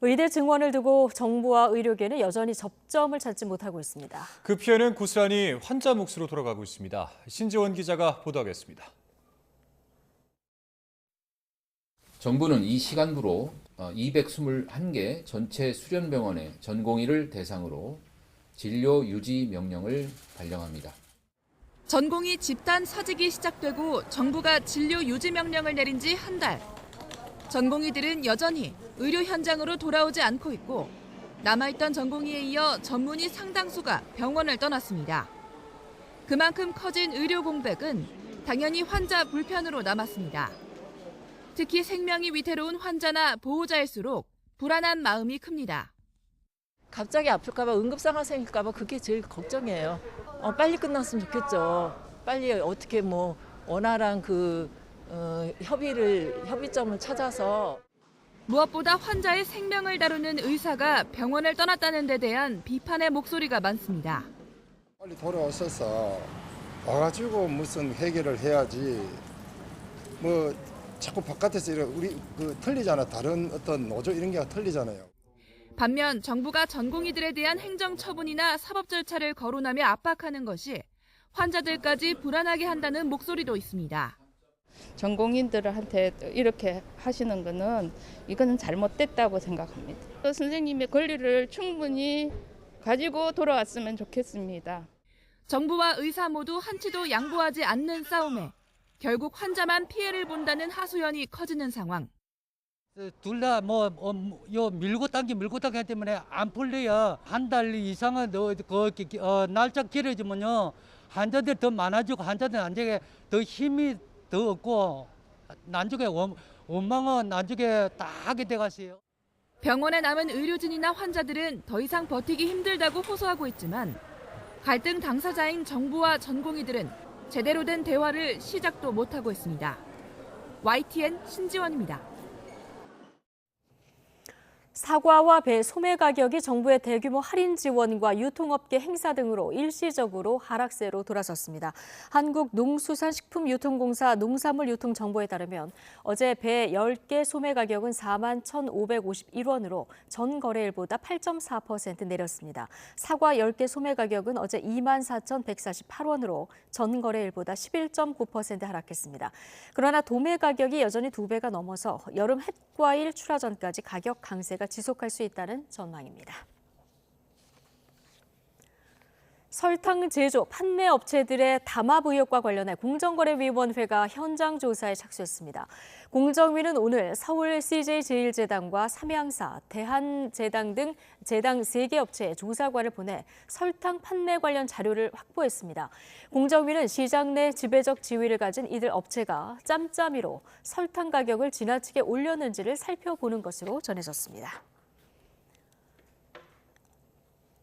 의대 증원을 두고 정부와 의료계는 여전히 접점을 찾지 못하고 있습니다. 그 피해는 고스란히 환자 몫으로 돌아가고 있습니다. 신지원 기자가 보도하겠습니다. 정부는 이 시간부로 221개 전체 수련병원의 전공의를 대상으로 진료 유지 명령을 발령합니다. 전공의 집단 사직이 시작되고 정부가 진료 유지 명령을 내린 지 한 달. 전공의들은 여전히 의료 현장으로 돌아오지 않고 있고 남아있던 전공의에 이어 전문의 상당수가 병원을 떠났습니다. 그만큼 커진 의료 공백은 당연히 환자 불편으로 남았습니다. 특히 생명이 위태로운 환자나 보호자일수록 불안한 마음이 큽니다. 갑자기 아플까 봐 응급상황 생길까 봐 그게 제일 걱정이에요. 빨리 끝났으면 좋겠죠. 빨리 어떻게 원활한 협의점을 찾아서. 무엇보다 환자의 생명을 다루는 의사가 병원을 떠났다는 데 대한 비판의 목소리가 많습니다. 빨리 돌아오셔서 와가지고 무슨 해결을 해야지. 자꾸 바깥에서 우리 틀리잖아. 다른 어떤 노조 이런 게 틀리잖아요. 반면 정부가 전공의들에 대한 행정 처분이나 사법 절차를 거론하며 압박하는 것이 환자들까지 불안하게 한다는 목소리도 있습니다. 전공인들한테 이렇게 하시는 거는 이거는 잘못됐다고 생각합니다. 선생님의 권리를 충분히 가지고 돌아왔으면 좋겠습니다. 정부와 의사 모두 한치도 양보하지 않는 싸움에 결국 환자만 피해를 본다는 하소연이 커지는 상황. 둘 다 밀고 당기 하기 때문에 안 풀려요. 한 달 이상은 날짜 길어지면요 환자들 더 많아지고 환자들 나중에 더 힘이 더 없고 나중에 원망은 나중에 다 하게 돼가세요. 병원에 남은 의료진이나 환자들은 더 이상 버티기 힘들다고 호소하고 있지만 갈등 당사자인 정부와 전공의들은 제대로 된 대화를 시작도 못하고 있습니다. YTN 신지원입니다. 사과와 배 소매 가격이 정부의 대규모 할인 지원과 유통업계 행사 등으로 일시적으로 하락세로 돌아섰습니다. 한국농수산식품유통공사 농산물유통정보에 따르면 어제 배 10개 소매 가격은 41,551원으로 전 거래일보다 8.4% 내렸습니다. 사과 10개 소매 가격은 어제 24,148원으로 전 거래일보다 11.9% 하락했습니다. 그러나 도매 가격이 여전히 2배가 넘어서 여름 햇과일 출하 전까지 가격 강세가 지속할 수 있다는 전망입니다. 설탕 제조, 판매 업체들의 담합 의혹과 관련해 공정거래위원회가 현장 조사에 착수했습니다. 공정위는 오늘 서울 CJ제일제당과 삼양사, 대한제당 등 제당 3개 업체에 조사관을 보내 설탕 판매 관련 자료를 확보했습니다. 공정위는 시장 내 지배적 지위를 가진 이들 업체가 짬짬이로 설탕 가격을 지나치게 올렸는지를 살펴보는 것으로 전해졌습니다.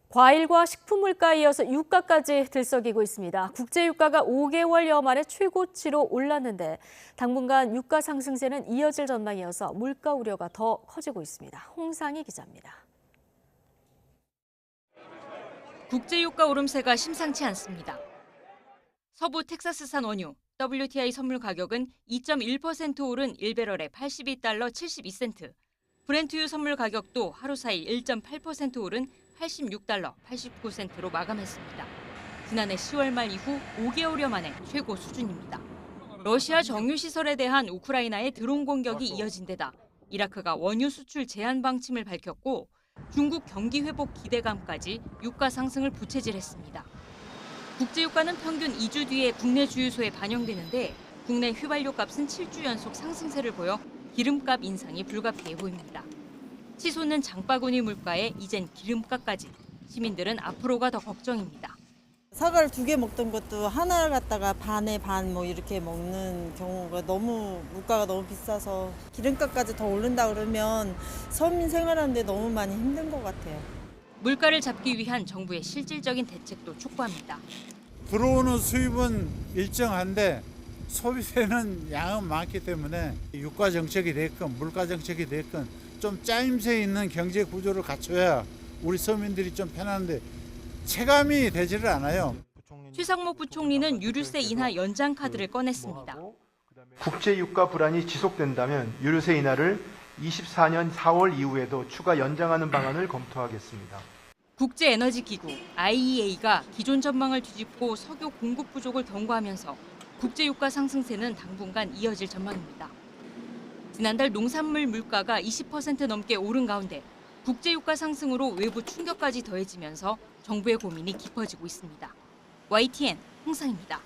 과일과 식품 물가에 이어서 유가까지 들썩이고 있습니다. 국제 유가가 5개월여 만에 최고치로 올랐는데 당분간 유가 상승세는 이어질 전망이어서 물가 우려가 더 커지고 있습니다. 홍상희 기자입니다. 국제 유가 오름세가 심상치 않습니다. 서부 텍사스산 원유 WTI 선물 가격은 2.1% 오른 1배럴에 82달러 72센트, 브렌트유 선물 가격도 하루 사이 1.8% 오른 86달러 89센트로 마감했습니다. 지난해 10월 말 이후 5개월여 만에 최고 수준입니다. 러시아 정유시설에 대한 우크라이나의 드론 공격이 이어진 데다 이라크가 원유 수출 제한 방침을 밝혔고 중국 경기 회복 기대감까지 유가 상승을 부채질했습니다. 국제유가는 평균 2주 뒤에 국내 주유소에 반영되는데 국내 휘발유 값은 7주 연속 상승세를 보여 기름값 인상이 불가피해 보입니다. 치솟는 장바구니 물가에 이젠 기름값까지. 시민들은 앞으로가 더 걱정입니다. 사과를 2개 먹던 것도 하나를 갖다가 반에 반 뭐 이렇게 먹는 경우가 물가가 너무 비싸서 기름값까지 더 오른다 그러면 서민 생활하는데 너무 많이 힘든 것 같아요. 물가를 잡기 위한 정부의 실질적인 대책도 촉구합니다. 들어오는 수입은 일정한데 소비세는 양은 많기 때문에 유가 정책이 됐건 물가 정책이 됐건 좀 짜임새 있는 경제 구조를 갖춰야 우리 서민들이 좀 편한데 체감이 되지를 않아요. 최상목 부총리는 유류세 인하 연장 카드를 꺼냈습니다. 국제 유가 불안이 지속된다면 유류세 인하를 24년 4월 이후에도 추가 연장하는 방안을 검토하겠습니다. 국제에너지기구 IEA가 기존 전망을 뒤집고 석유 공급 부족을 경고하면서 국제유가 상승세는 당분간 이어질 전망입니다. 지난달 농산물 물가가 20% 넘게 오른 가운데 국제유가 상승으로 외부 충격까지 더해지면서 정부의 고민이 깊어지고 있습니다. YTN 홍상입니다.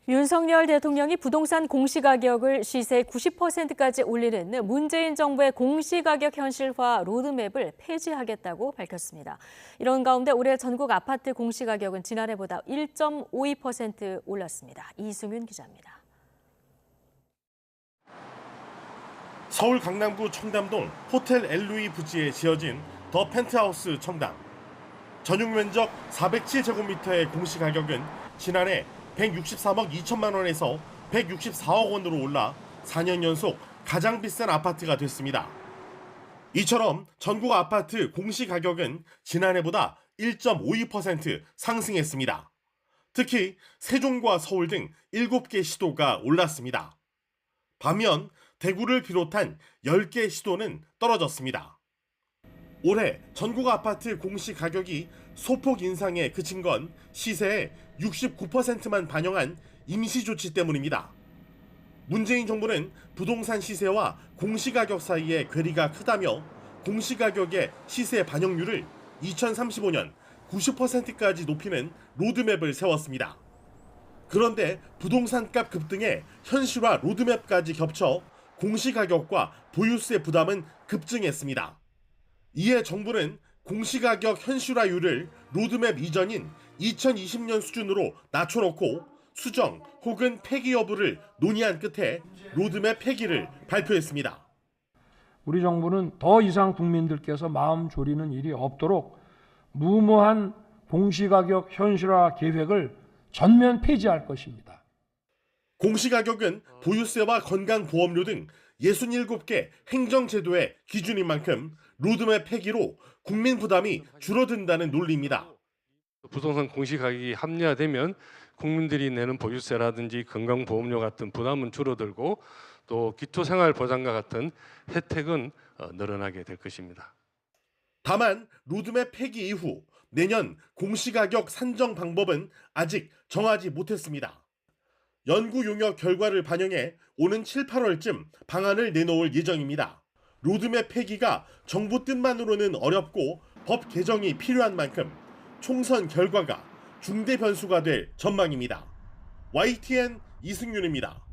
윤석열 대통령이 부동산 공시가격을 시세 90%까지 올리는 문재인 정부의 공시가격 현실화 로드맵을 폐지하겠다고 밝혔습니다. 이런 가운데 올해 전국 아파트 공시가격은 지난해보다 1.52% 올랐습니다. 이승윤 기자입니다. 서울 강남구 청담동 호텔 엘루이 부지에 지어진 더 펜트하우스 청담. 전용 면적 407제곱미터의 공시가격은 지난해 163억 2천만 원에서 164억 원으로 올라 4년 연속 가장 비싼 아파트가 됐습니다. 이처럼 전국 아파트 공시가격은 지난해보다 1.52% 상승했습니다. 특히 세종과 서울 등 7개 시도가 올랐습니다. 반면 대구를 비롯한 10개 시도는 떨어졌습니다. 올해 전국 아파트 공시가격이 소폭 인상에 그친 건 시세의 69%만 반영한 임시조치 때문입니다. 문재인 정부는 부동산 시세와 공시가격 사이의 괴리가 크다며 공시가격의 시세 반영률을 2035년 90%까지 높이는 로드맵을 세웠습니다. 그런데 부동산값 급등에 현실화 로드맵까지 겹쳐 공시가격과 보유세 부담은 급증했습니다. 이에 정부는 공시가격 현실화율을 로드맵 이전인 2020년 수준으로 낮춰놓고 수정 혹은 폐기 여부를 논의한 끝에 로드맵 폐기를 발표했습니다. 우리 정부는 더 이상 국민들께서 마음 졸이는 일이 없도록 무모한 공시가격 현실화 계획을 전면 폐지할 것입니다. 공시가격은 보유세와 건강보험료 등 67개 행정제도의 기준인 만큼 로드맵 폐기로 국민 부담이 줄어든다는 논리입니다. 부동산 공시가격이 합리화되면 국민들이 내는 보유세라든지 건강보험료 같은 부담은 줄어들고 또 기초생활보장과 같은 혜택은 늘어나게 될 것입니다. 다만 로드맵 폐기 이후 내년 공시가격 산정 방법은 아직 정하지 못했습니다. 연구 용역 결과를 반영해 오는 7, 8월쯤 방안을 내놓을 예정입니다. 로드맵 폐기가 정부 뜻만으로는 어렵고 법 개정이 필요한 만큼 총선 결과가 중대 변수가 될 전망입니다. YTN 이승윤입니다.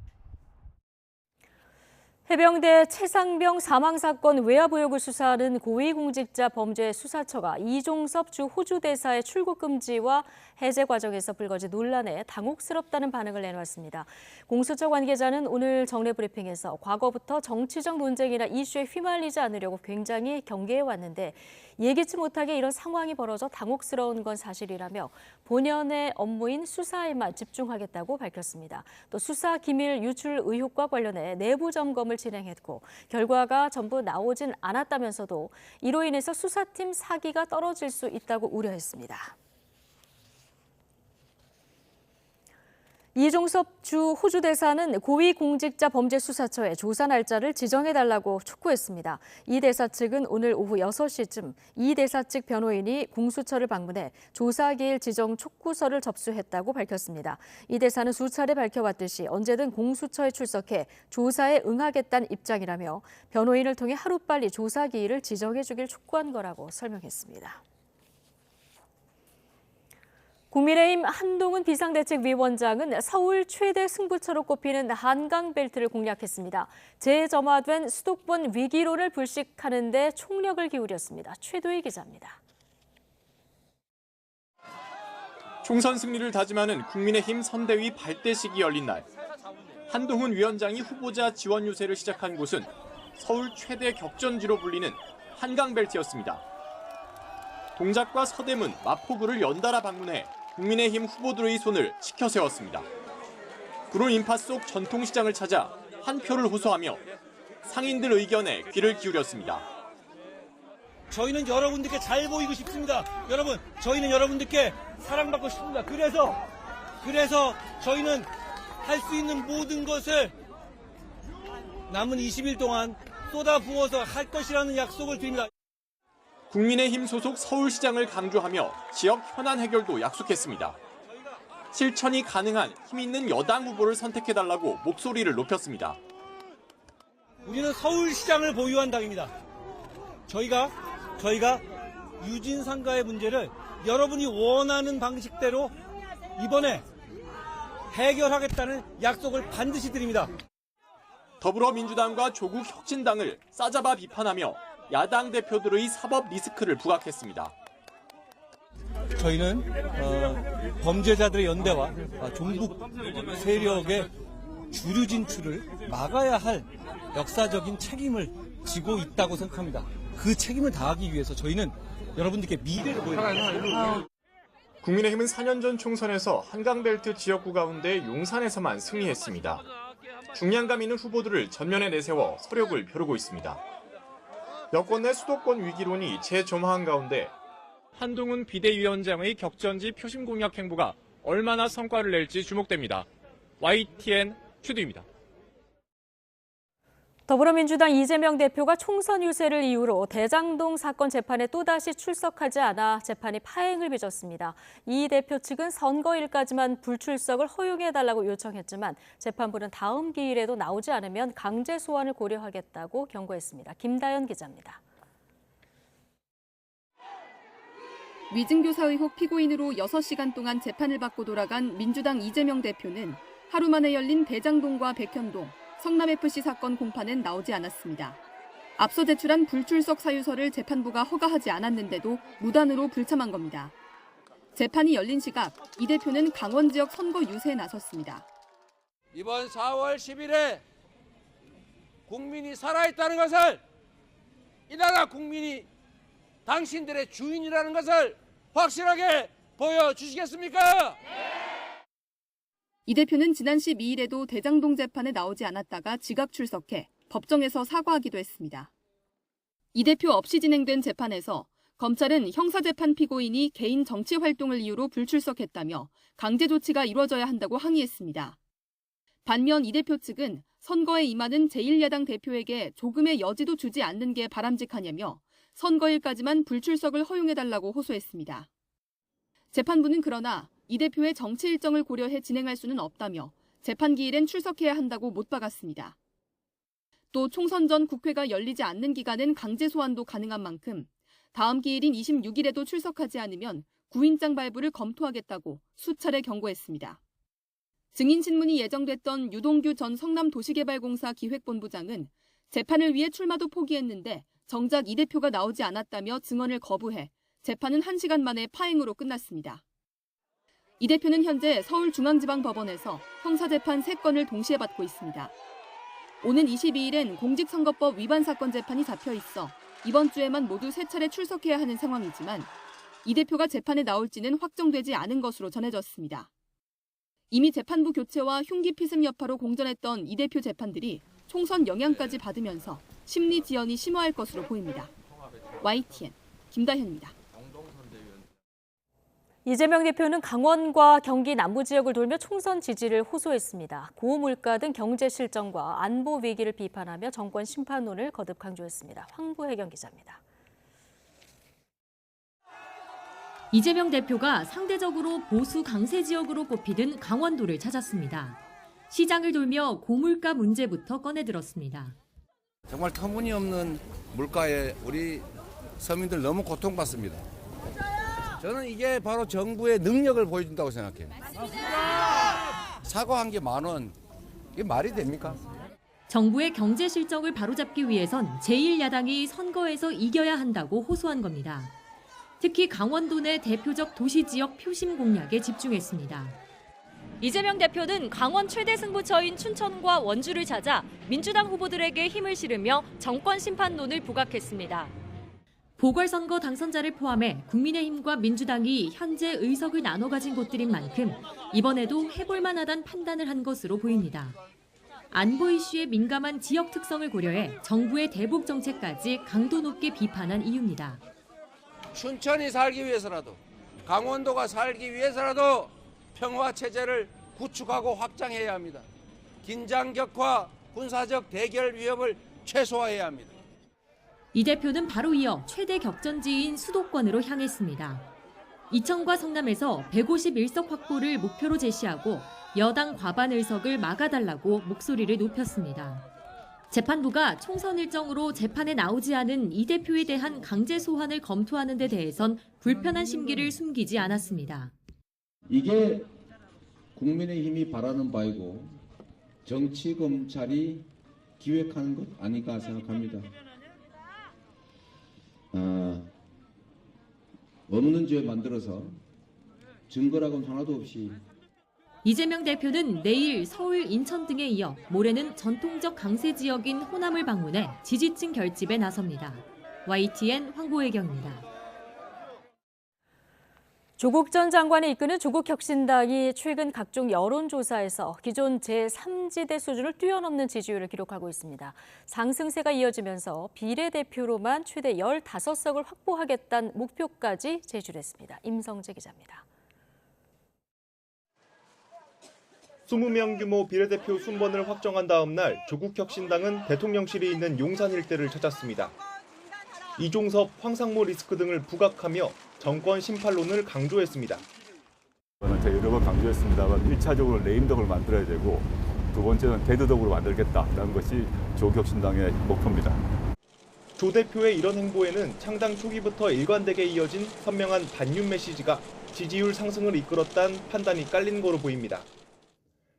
해병대 최상병 사망 사건 외압 의혹을 수사하는 고위공직자 범죄수사처가 이종섭 주 호주 대사의 출국 금지와 해제 과정에서 불거진 논란에 당혹스럽다는 반응을 내놓았습니다. 공수처 관계자는 오늘 정례 브리핑에서 과거부터 정치적 논쟁이나 이슈에 휘말리지 않으려고 굉장히 경계해왔는데 예기치 못하게 이런 상황이 벌어져 당혹스러운 건 사실이라며 본연의 업무인 수사에만 집중하겠다고 밝혔습니다. 또 수사 기밀 유출 의혹과 관련해 내부 점검을 진행했고 결과가 전부 나오진 않았다면서도 이로 인해서 수사팀 사기가 떨어질 수 있다고 우려했습니다. 이종섭 주 호주 대사는 고위공직자범죄수사처에 조사 날짜를 지정해달라고 촉구했습니다. 이 대사 측은 오늘 오후 6시쯤 이 대사 측 변호인이 공수처를 방문해 조사 기일 지정 촉구서를 접수했다고 밝혔습니다. 이 대사는 수차례 밝혀왔듯이 언제든 공수처에 출석해 조사에 응하겠다는 입장이라며 변호인을 통해 하루빨리 조사 기일을 지정해주길 촉구한 거라고 설명했습니다. 국민의힘 한동훈 비상대책위원장은 서울 최대 승부처로 꼽히는 한강벨트를 공략했습니다. 재점화된 수도권 위기론을 불식하는 데 총력을 기울였습니다. 최도희 기자입니다. 총선 승리를 다짐하는 국민의힘 선대위 발대식이 열린 날, 한동훈 위원장이 후보자 지원 유세를 시작한 곳은 서울 최대 격전지로 불리는 한강벨트였습니다. 동작과 서대문, 마포구를 연달아 방문해 국민의힘 후보들의 손을 치켜 세웠습니다. 구름 인파 속 전통시장을 찾아 한 표를 호소하며 상인들 의견에 귀를 기울였습니다. 저희는 여러분들께 잘 보이고 싶습니다. 여러분, 저희는 여러분들께 사랑받고 싶습니다. 그래서 저희는 할 수 있는 모든 것을 남은 20일 동안 쏟아부어서 할 것이라는 약속을 드립니다. 국민의힘 소속 서울시장을 강조하며 지역 현안 해결도 약속했습니다. 실천이 가능한 힘 있는 여당 후보를 선택해달라고 목소리를 높였습니다. 우리는 서울시장을 보유한 당입니다. 저희가 유진상가의 문제를 여러분이 원하는 방식대로 이번에 해결하겠다는 약속을 반드시 드립니다. 더불어민주당과 조국혁신당을 싸잡아 비판하며 야당 대표들의 사법 리스크를 부각했습니다. 저희는 범죄자들의 연대와 종북 세력의 주류 진출을 막아야 할 역사적인 책임을 지고 있다고 생각합니다. 그 책임을 다하기 위해서 저희는 여러분들께 미래를 보여드립니다. 국민의힘은 4년 전 총선에서 한강벨트 지역구 가운데 용산에서만 승리했습니다. 중량감 있는 후보들을 전면에 내세워 서력을 벼르고 있습니다. 여권 내 수도권 위기론이 재점화한 가운데 한동훈 비대위원장의 격전지 표심 공약 행보가 얼마나 성과를 낼지 주목됩니다. YTN 최두입니다. 더불어민주당 이재명 대표가 총선 유세를 이유로 대장동 사건 재판에 또다시 출석하지 않아 재판이 파행을 빚었습니다. 이 대표 측은 선거일까지만 불출석을 허용해달라고 요청했지만 재판부는 다음 기일에도 나오지 않으면 강제 소환을 고려하겠다고 경고했습니다. 김다연 기자입니다. 위증교사 의혹 피고인으로 6시간 동안 재판을 받고 돌아간 민주당 이재명 대표는 하루 만에 열린 대장동과 백현동, 성남FC 사건 공판엔 나오지 않았습니다. 앞서 제출한 불출석 사유서를 재판부가 허가하지 않았는데도 무단으로 불참한 겁니다. 재판이 열린 시각, 이 대표는 강원 지역 선거 유세에 나섰습니다. 이번 4월 10일에 국민이 살아있다는 것을, 이 나라 국민이 당신들의 주인이라는 것을 확실하게 보여주시겠습니까? 이 대표는 지난 12일에도 대장동 재판에 나오지 않았다가 지각 출석해 법정에서 사과하기도 했습니다. 이 대표 없이 진행된 재판에서 검찰은 형사재판 피고인이 개인 정치 활동을 이유로 불출석했다며 강제 조치가 이루어져야 한다고 항의했습니다. 반면 이 대표 측은 선거에 임하는 제1야당 대표에게 조금의 여지도 주지 않는 게 바람직하냐며 선거일까지만 불출석을 허용해달라고 호소했습니다. 재판부는 그러나 이 대표의 정치 일정을 고려해 진행할 수는 없다며 재판 기일엔 출석해야 한다고 못 박았습니다. 또 총선 전 국회가 열리지 않는 기간엔 강제 소환도 가능한 만큼 다음 기일인 26일에도 출석하지 않으면 구인장 발부를 검토하겠다고 수차례 경고했습니다. 증인 신문이 예정됐던 유동규 전 성남도시개발공사 기획본부장은 재판을 위해 출마도 포기했는데 정작 이 대표가 나오지 않았다며 증언을 거부해 재판은 1시간 만에 파행으로 끝났습니다. 이 대표는 현재 서울중앙지방법원에서 형사재판 3건을 동시에 받고 있습니다. 오는 22일엔 공직선거법 위반 사건 재판이 잡혀 있어 이번 주에만 모두 3차례 출석해야 하는 상황이지만 이 대표가 재판에 나올지는 확정되지 않은 것으로 전해졌습니다. 이미 재판부 교체와 흉기 피습 여파로 공전했던 이 대표 재판들이 총선 영향까지 받으면서 심리 지연이 심화할 것으로 보입니다. YTN 김다현입니다. 이재명 대표는 강원과 경기 남부 지역을 돌며 총선 지지를 호소했습니다. 고물가 등 경제 실정과 안보 위기를 비판하며 정권 심판론을 거듭 강조했습니다. 황보혜경 기자입니다. 이재명 대표가 상대적으로 보수 강세 지역으로 꼽히던 강원도를 찾았습니다. 시장을 돌며 고물가 문제부터 꺼내들었습니다. 정말 터무니없는 물가에 우리 서민들 너무 고통받습니다. 저는 이게 바로 정부의 능력을 보여준다고 생각해요. 사과 한 개 10,000원, 이게 말이 됩니까? 정부의 경제 실정을 바로잡기 위해선 제1야당이 선거에서 이겨야 한다고 호소한 겁니다. 특히 강원도 내 대표적 도시지역 표심 공략에 집중했습니다. 이재명 대표는 강원 최대 승부처인 춘천과 원주를 찾아 민주당 후보들에게 힘을 실으며 정권 심판론을 부각했습니다. 보궐선거 당선자를 포함해 국민의힘과 민주당이 현재 의석을 나눠 가진 곳들인 만큼 이번에도 해볼 만하다는 판단을 한 것으로 보입니다. 안보 이슈에 민감한 지역 특성을 고려해 정부의 대북 정책까지 강도 높게 비판한 이유입니다. 춘천이 살기 위해서라도 강원도가 살기 위해서라도 평화체제를 구축하고 확장해야 합니다. 긴장 격화, 군사적 대결 위협을 최소화해야 합니다. 이 대표는 바로 이어 최대 격전지인 수도권으로 향했습니다. 이천과 성남에서 151석 확보를 목표로 제시하고 여당 과반 의석을 막아달라고 목소리를 높였습니다. 재판부가 총선 일정으로 재판에 나오지 않은 이 대표에 대한 강제 소환을 검토하는 데 대해선 불편한 심기를 숨기지 않았습니다. 이게 국민의힘이 바라는 바이고 정치검찰이 기획하는 것 아닌가 생각합니다. 없는 죄 만들어서 증거라고는 하나도 없이. 이재명 대표는 내일 서울, 인천 등에 이어 모레는 전통적 강세 지역인 호남을 방문해 지지층 결집에 나섭니다. YTN 황보혜경입니다. 조국 전 장관이 이끄는 조국혁신당이 최근 각종 여론조사에서 기존 제3지대 수준을 뛰어넘는 지지율을 기록하고 있습니다. 상승세가 이어지면서 비례대표로만 최대 15석을 확보하겠다는 목표까지 제출했습니다. 임성재 기자입니다. 20명 규모 비례대표 순번을 확정한 다음 날 조국혁신당은 대통령실이 있는 용산 일대를 찾았습니다. 이종섭, 황상무 리스크 등을 부각하며 정권 심판론을 강조했습니다. 저는 제가 여러 번 강조했습니다만 1차적으로 레임덕을 만들어야 되고 두 번째는 대드덕으로 만들겠다라는 것이 조국혁신당의 목표입니다. 조 대표의 이런 행보에는 창당 초기부터 일관되게 이어진 선명한 반윤 메시지가 지지율 상승을 이끌었다는 판단이 깔린 거로 보입니다.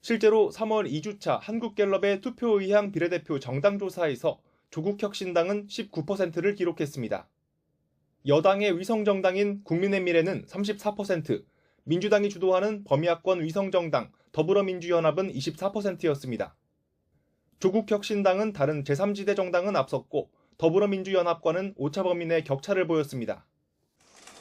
실제로 3월 2주차 한국갤럽의 투표 의향 비례대표 정당 조사에서 조국혁신당은 19%를 기록했습니다. 여당의 위성정당인 국민의미래는 34%, 민주당이 주도하는 범야권 위성정당 더불어민주연합은 24%였습니다. 조국혁신당은 다른 제3지대 정당은 앞섰고 더불어민주연합과는 오차 범위 내 격차를 보였습니다.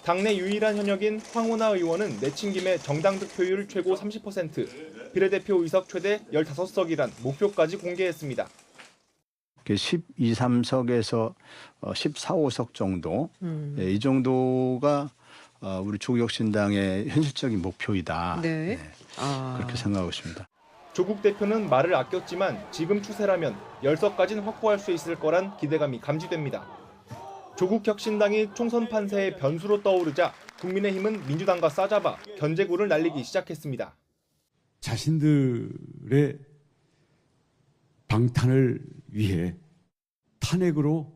당내 유일한 현역인 황운하 의원은 내친 김에 정당 득표율 최고 30%, 비례대표 의석 최대 15석이란 목표까지 공개했습니다. 12, 3석에서 14, 5석 정도, 이 정도가 우리 조국혁신당의 현실적인 목표이다. 네. 그렇게 생각하고 있습니다. 조국 대표는 말을 아꼈지만 지금 추세라면 10석까지는 확보할 수 있을 거란 기대감이 감지됩니다. 조국혁신당이 총선 판세의 변수로 떠오르자 국민의힘은 민주당과 싸잡아 견제구를 날리기 시작했습니다. 자신들의 방탄을 위해 탄핵으로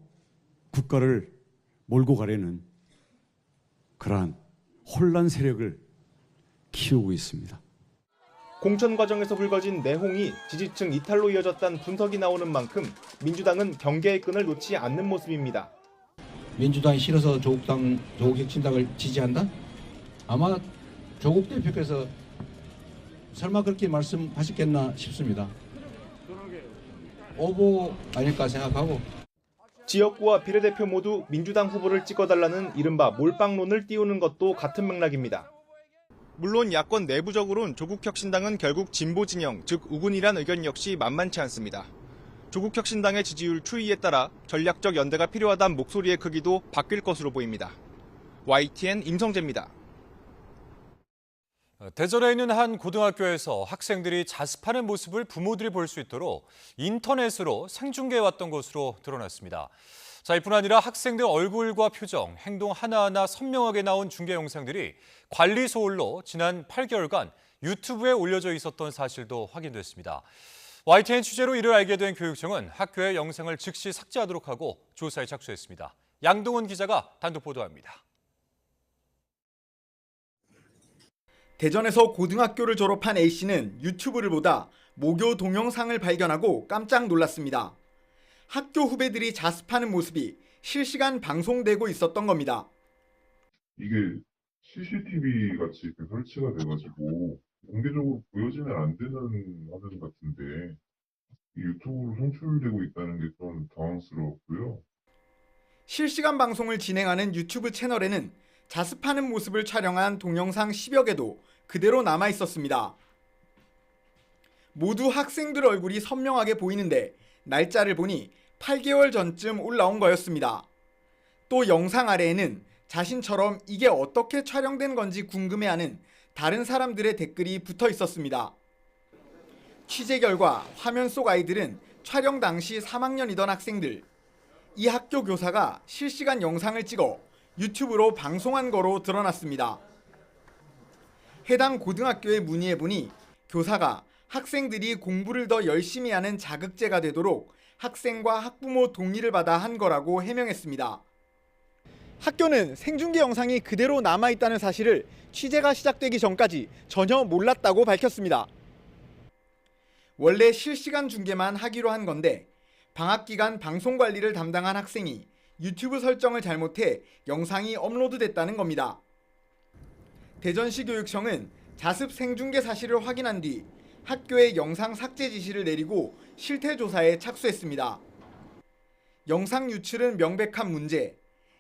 국가를 몰고 가려는 그러한 혼란 세력을 키우고 있습니다. 공천 과정에서 불거진 내홍이 지지층 이탈로 이어졌다는 분석이 나오는 만큼 민주당은 경계의 끈을 놓지 않는 모습입니다. 민주당이 싫어서 조국혁신당을 지지한다? 아마 조국 대표께서 설마 그렇게 말씀하셨겠나 싶습니다. 오보 아닐까 생각하고. 지역구와 비례대표 모두 민주당 후보를 찍어달라는 이른바 몰빵론을 띄우는 것도 같은 맥락입니다. 물론 야권 내부적으로는 조국혁신당은 결국 진보 진영, 즉 우군이란 의견 역시 만만치 않습니다. 조국혁신당의 지지율 추이에 따라 전략적 연대가 필요하다는 목소리의 크기도 바뀔 것으로 보입니다. YTN 임성재입니다. 대전에 있는 한 고등학교에서 학생들이 자습하는 모습을 부모들이 볼 수 있도록 인터넷으로 생중계해왔던 것으로 드러났습니다. 자, 이뿐 아니라 학생들 얼굴과 표정, 행동 하나하나 선명하게 나온 중계 영상들이 관리 소홀로 지난 8개월간 유튜브에 올려져 있었던 사실도 확인됐습니다. YTN 취재로 이를 알게 된 교육청은 학교의 영상을 즉시 삭제하도록 하고 조사에 착수했습니다. 양동원 기자가 단독 보도합니다. 대전에서 고등학교를 졸업한 A씨는 유튜브를 보다 모교 동영상을 발견하고 깜짝 놀랐습니다. 학교 후배들이 자습하는 모습이 실시간 방송되고 있었던 겁니다. 이게 CCTV 같이 설치가 돼가지고 공개적으로 보여지면 안 되는 화면 같은데 유튜브로 송출되고 있다는 게 좀 당황스러웠고요. 실시간 방송을 진행하는 유튜브 채널에는 자습하는 모습을 촬영한 동영상 10여 개도 그대로 남아 있었습니다. 모두 학생들 얼굴이 선명하게 보이는데 날짜를 보니 8개월 전쯤 올라온 거였습니다. 또 영상 아래에는 자신처럼 이게 어떻게 촬영된 건지 궁금해하는 다른 사람들의 댓글이 붙어 있었습니다. 취재 결과 화면 속 아이들은 촬영 당시 3학년이던 학생들. 이 학교 교사가 실시간 영상을 찍어 유튜브로 방송한 거로 드러났습니다. 해당 고등학교에 문의해보니 교사가 학생들이 공부를 더 열심히 하는 자극제가 되도록 학생과 학부모 동의를 받아 한 거라고 해명했습니다. 학교는 생중계 영상이 그대로 남아있다는 사실을 취재가 시작되기 전까지 전혀 몰랐다고 밝혔습니다. 원래 실시간 중계만 하기로 한 건데 방학 기간 방송 관리를 담당한 학생이 유튜브 설정을 잘못해 영상이 업로드됐다는 겁니다. 대전시 교육청은 자습 생중계 사실을 확인한 뒤 학교에 영상 삭제 지시를 내리고 실태 조사에 착수했습니다. 영상 유출은 명백한 문제.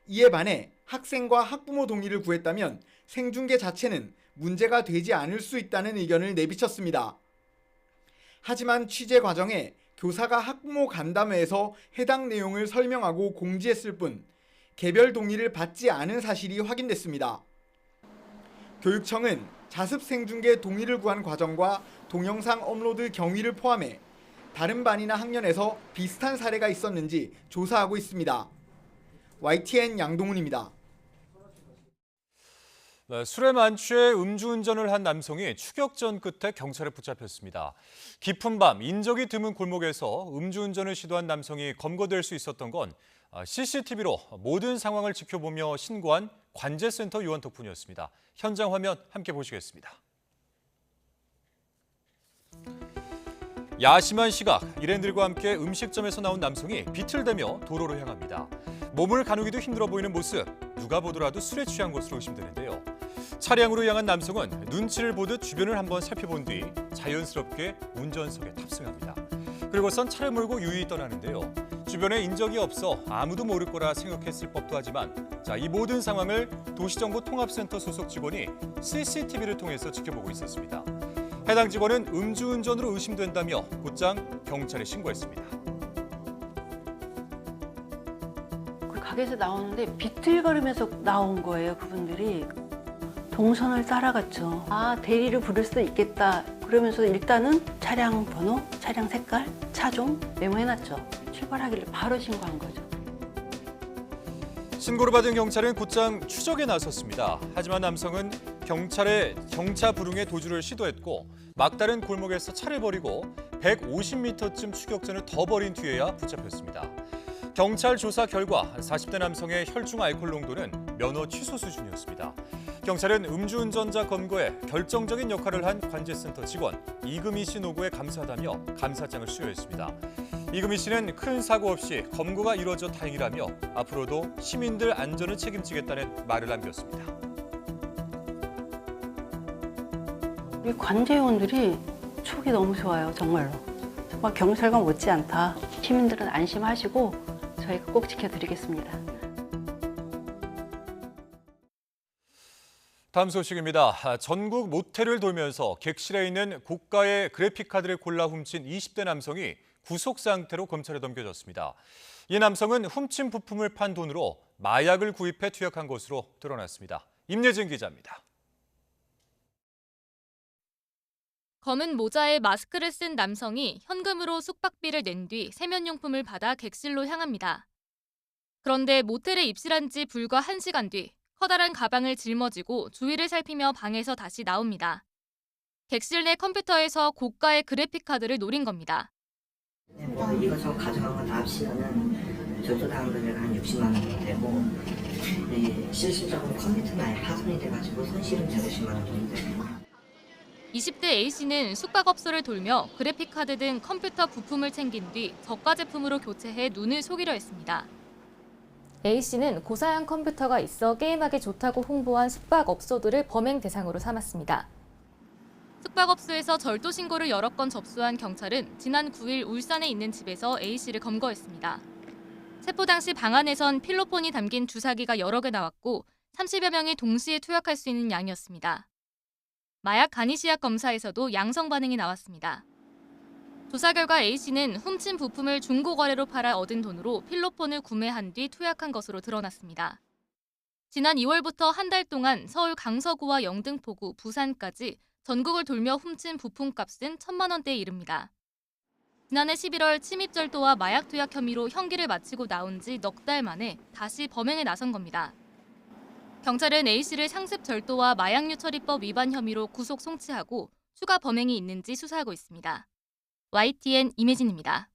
이에 반해 학생과 학부모 동의를 구했다면 생중계 자체는 문제가 되지 않을 수 있다는 의견을 내비쳤습니다. 하지만 취재 과정에 교사가 학부모 간담회에서 해당 내용을 설명하고 공지했을 뿐 개별 동의를 받지 않은 사실이 확인됐습니다. 교육청은 자습 생중계 동의를 구한 과정과 동영상 업로드 경위를 포함해 다른 반이나 학년에서 비슷한 사례가 있었는지 조사하고 있습니다. YTN 양동훈입니다. 술에 만취해 음주운전을 한 남성이 추격전 끝에 경찰에 붙잡혔습니다. 깊은 밤 인적이 드문 골목에서 음주운전을 시도한 남성이 검거될 수 있었던 건 CCTV로 모든 상황을 지켜보며 신고한 관제센터 요원 덕분이었습니다. 현장 화면 함께 보시겠습니다. 야심한 시각, 일행들과 함께 음식점에서 나온 남성이 비틀대며 도로로 향합니다. 몸을 가누기도 힘들어 보이는 모습, 누가 보더라도 술에 취한 것으로 의심되는데요. 차량으로 향한 남성은 눈치를 보듯 주변을 한번 살펴본 뒤 자연스럽게 운전석에 탑승합니다. 그리고선 차를 몰고 유유히 떠나는데요. 주변에 인적이 없어 아무도 모를 거라 생각했을 법도 하지만 이 모든 상황을 도시정보통합센터 소속 직원이 CCTV를 통해서 지켜보고 있었습니다. 해당 직원은 음주운전으로 의심된다며 곧장 경찰에 신고했습니다. 가게에서 나오는데 비틀거리면서 나온 거예요, 그분들이. 동선을 따라갔죠. 대리를 부를 수도 있겠다. 그러면서 일단은 차량 번호, 차량 색깔, 차종 메모해놨죠. 출발하길래 바로 신고한 거죠. 신고를 받은 경찰은 곧장 추적에 나섰습니다. 하지만 남성은 경찰의 경차 불응에 도주를 시도했고 막다른 골목에서 차를 버리고 150m쯤 추격전을 더 벌인 뒤에야 붙잡혔습니다. 경찰 조사 결과 40대 남성의 혈중 알코올 농도는 면허 취소 수준이었습니다. 경찰은 음주운전자 검거에 결정적인 역할을 한 관제센터 직원 이금희 씨 노고에 감사하다며 감사장을 수여했습니다. 이금희 씨는 큰 사고 없이 검거가 이루어져 다행이라며 앞으로도 시민들 안전을 책임지겠다는 말을 남겼습니다. 우리 관제요원들이 촉이 너무 좋아요, 정말로. 정말 경찰관 못지않다. 시민들은 안심하시고 저희가 꼭 지켜드리겠습니다. 다음 소식입니다. 전국 모텔을 돌면서 객실에 있는 고가의 그래픽카드를 골라 훔친 20대 남성이 구속 상태로 검찰에 넘겨졌습니다. 이 남성은 훔친 부품을 판 돈으로 마약을 구입해 투약한 것으로 드러났습니다. 임예진 기자입니다. 검은 모자에 마스크를 쓴 남성이 현금으로 숙박비를 낸 뒤 세면용품을 받아 객실로 향합니다. 그런데 모텔에 입실한 지 불과 1시간 뒤 커다란 가방을 짊어지고 주위를 살피며 방에서 다시 나옵니다. 객실 내 컴퓨터에서 고가의 그래픽카드를 노린 겁니다. 이것저것 가져간 거 다 합치면은 절도당한 금액은 한 60만 원 정도 되고 실질적으로 컴퓨터는 아예 파손이 돼가지고 손실은 150만 원 정도 됩니다. 20대 A씨는 숙박업소를 돌며 그래픽카드 등 컴퓨터 부품을 챙긴 뒤 저가 제품으로 교체해 눈을 속이려 했습니다. A씨는 고사양 컴퓨터가 있어 게임하기 좋다고 홍보한 숙박업소들을 범행 대상으로 삼았습니다. 숙박업소에서 절도 신고를 여러 건 접수한 경찰은 지난 9일 울산에 있는 집에서 A씨를 검거했습니다. 체포 당시 방 안에선 필로폰이 담긴 주사기가 여러 개 나왔고 30여 명이 동시에 투약할 수 있는 양이었습니다. 마약 간이시약 검사에서도 양성 반응이 나왔습니다. 조사 결과 A씨는 훔친 부품을 중고 거래로 팔아 얻은 돈으로 필로폰을 구매한 뒤 투약한 것으로 드러났습니다. 지난 2월부터 한 달 동안 서울 강서구와 영등포구, 부산까지 전국을 돌며 훔친 부품값은 1,000만 원대에 이릅니다. 지난해 11월 침입절도와 마약 투약 혐의로 형기를 마치고 나온 지 넉 달 만에 다시 범행에 나선 겁니다. 경찰은 A씨를 상습절도와 마약류처리법 위반 혐의로 구속 송치하고 추가 범행이 있는지 수사하고 있습니다. YTN 임혜진입니다.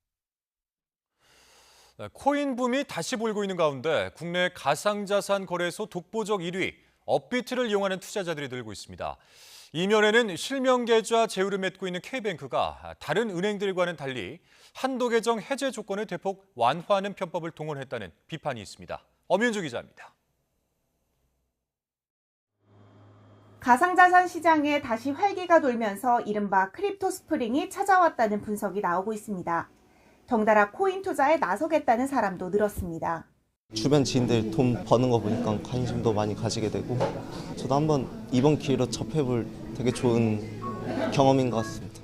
코인 붐이 다시 불고 있는 가운데 국내 가상자산 거래소 독보적 1위, 업비트를 이용하는 투자자들이 늘고 있습니다. 이면에는 실명 계좌 제휴를 맺고 있는 K뱅크가 다른 은행들과는 달리 한도 계정 해제 조건을 대폭 완화하는 편법을 동원했다는 비판이 있습니다. 엄윤주 기자입니다. 가상자산 시장에 다시 활기가 돌면서 이른바 크립토 스프링이 찾아왔다는 분석이 나오고 있습니다. 덩달아 코인 투자에 나서겠다는 사람도 늘었습니다. 주변 지인들 돈 버는 거 보니까 관심도 많이 가지게 되고 저도 한번 이번 기회로 접해볼 되게 좋은 경험인 것 같습니다.